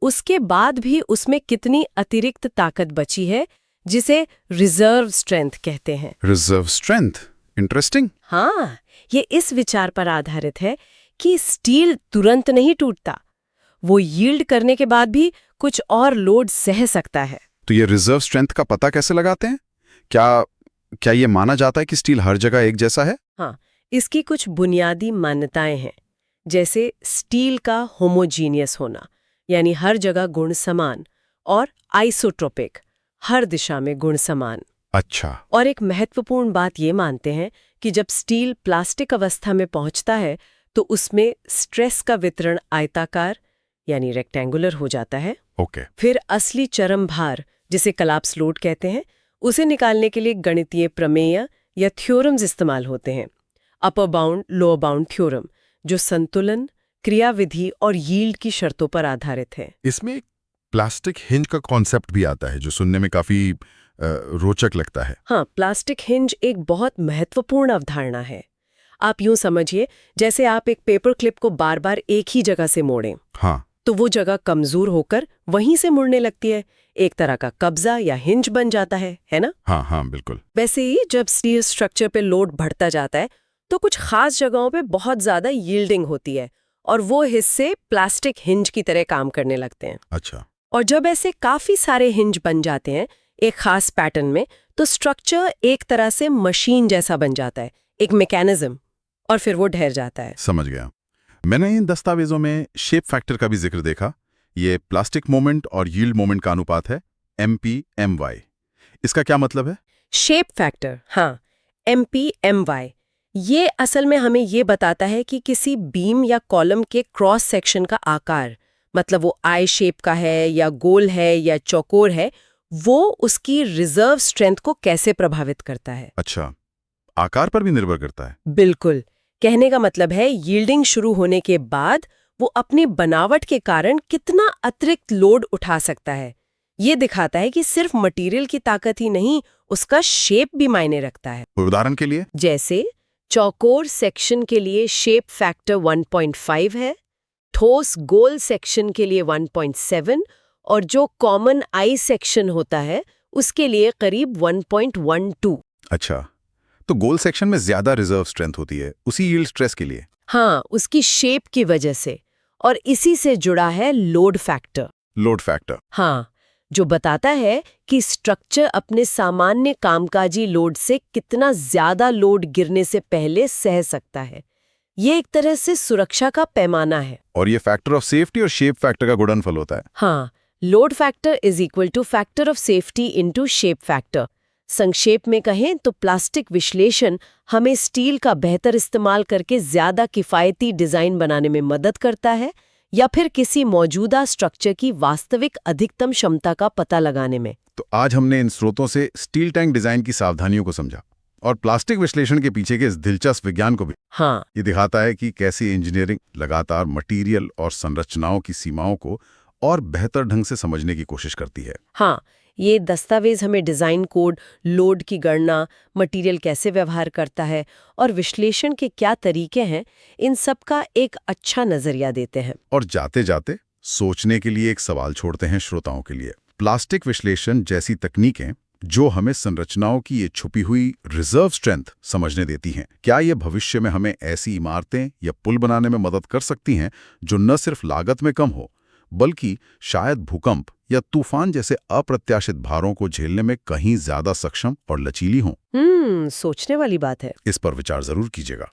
उसके बाद भी उसमें कितनी अतिरिक्त ताकत बची है, जिसे रिजर्व स्ट्रेंथ कहते हैं। Reserve strength, interesting. हाँ, ये इस विचार पर आधारित है कि स्टील तुरंत नहीं टूटता, वो यील्ड करने के बाद भी कुछ और लोड सह सकता है। तो ये रिजर्व स्ट्रेंथ का पता कैसे लगाते हैं? क्या ये माना जाता है कि स्टील हर जगह एक जैसा है? हाँ, इसकी कुछ बुनियादी मान्यताएं हैं, जैसे स्टील का होमोजीनियस होना, यानी हर जगह गुण समान, और आइसोट्रोपिक, हर दिशा में गुण समान। अच्छा। और एक महत्वपूर्ण बात ये मानते हैं कि जब स्टील प्लास्टिक अवस्था में पहुंचता है तो उसमें स्ट्रेस का वितरण आयताकार यानी रेक्टेंगुलर हो जाता है। ओके। फिर असली चरम भार, जिसे कलाप्स लोड कहते हैं, उसे निकालने के लिए गणितीय प्रमेय या थ्योरम्स इस्तेमाल होते हैं। Upper bound, lower bound theorem, जो संतुलन, क्रियाविधि और यील्ड की शर्तों पर आधारित है। इसमें एक प्लास्टिक हिंज का कॉन्सेप्ट भी आता है जो सुनने में काफी रोचक लगता है। हाँ, प्लास्टिक हिंज एक बहुत महत्वपूर्ण अवधारणा है। आप यूं समझिए जैसे आप एक पेपर क्लिप को बार बार एक ही जगह से मोड़ें, हाँ, तो वो जगह कमजोर होकर वहीं से मुड़ने लगती है, एक तरह का कब्जा या हिंज बन जाता है ना? हाँ, हाँ, बिल्कुल। वैसे ही जब स्टील स्ट्रक्चर पे लोड बढ़ता जाता है तो कुछ खास जगहों पे बहुत ज्यादा यील्डिंग होती है और वो हिस्से प्लास्टिक हिंज की तरह काम करने लगते हैं। अच्छा। और जब ऐसे काफी सारे हिंज बन जाते हैं एक खास पैटर्न में, तो स्ट्रक्चर एक तरह से मशीन जैसा बन जाता है, एक मैकेनिज्म, और फिर वो ढह जाता है। समझ गया। मैंने इन दस्तावेजों में शेप फैक्टर का भी जिक्र देखा। ये प्लास्टिक मोमेंट और यील्ड मोमेंट का अनुपात है, MPMY। इसका क्या मतलब है? शेप फैक्टर, हाँ, MPMY, ये असल में हमें ये बताता है कि किसी बीम या कॉलम के क्रॉस सेक्शन का आकार, मतलब वो आई शेप का है या गोल है या चौकोर है, वो उसकी रिजर्व स्ट्रेंथ को कैसे प्रभावित करता है। अच्छा, आकार पर भी निर्भर करता है। बिल्कुल। कहने का मतलब है यील्डिंग शुरू होने के बाद वो अपनी बनावट के कारण कितना अतिरिक्त लोड उठा सकता है। ये दिखाता है कि सिर्फ मटेरियल की ताकत ही नहीं, उसका शेप भी मायने रखता है। उदाहरण के लिए, जैसे चौकोर सेक्शन के लिए शेप फैक्टर 1.5 है, ठोस गोल सेक्शन के लिए 1.7, और जो कॉमन आई सेक्शन होता है उसके लिए करीब 1.12। अच्छा, तो गोल सेक्शन में ज्यादा रिजर्व स्ट्रेंथ होती है उसी यील्ड स्ट्रेस के लिए। हाँ, उसकी शेप की वजह से, और इसी से जुड़ा है लोड फैक्टर। लोड फैक्टर, हाँ, जो बताता है कि स्ट्रक्चर अपने सामान्य कामकाजी लोड से कितना ज्यादा लोड गिरने से पहले सह सकता है। ये एक तरह से सुरक्षा का पैमाना है। और ये फैक्टर ऑफ सेफ्टी और शेप फैक्टर का गुणनफल होता है। हाँ, load factor is equal two factor of safety into shape factor. संक्षेप में कहें तो प्लास्टिक विश्लेषण हमें स्टील का बेहतर इस्तेमाल करके ज्यादा किफायती डिजाइन बनाने में मदद करता है, या फिर किसी मौजूदा स्ट्रक्चर की वास्तविक अधिकतम क्षमता का पता लगाने में। तो आज हमने इन स्रोतों से स्टील टैंक डिजाइन की सावधानियों को समझा और प्लास्टिक विश्लेषण के पीछे के इस दिलचस्प विज्ञान को भी। हाँ, ये दिखाता है कि कैसी इंजीनियरिंग लगातार मटेरियल और संरचनाओं की सीमाओं को और बेहतर ढंग से समझने की कोशिश करती है। हाँ, ये दस्तावेज हमें डिजाइन कोड, लोड की गणना, मटेरियल कैसे व्यवहार करता है और विश्लेषण के क्या तरीके हैं, इन सब का एक अच्छा नजरिया देते हैं। और जाते जाते सोचने के लिए एक सवाल छोड़ते हैं श्रोताओं के लिए। प्लास्टिक विश्लेषण जैसी तकनीकें जो हमें संरचनाओं की ये छुपी हुई रिजर्व स्ट्रेंथ समझने देती हैं, क्या ये भविष्य में हमें ऐसी इमारतें या पुल बनाने में मदद कर सकती हैं जो न सिर्फ लागत में कम हो, बल्कि शायद भूकंप या तूफान जैसे अप्रत्याशित भारों को झेलने में कहीं ज्यादा सक्षम और लचीली हों? सोचने वाली बात है। इस पर विचार जरूर कीजिएगा।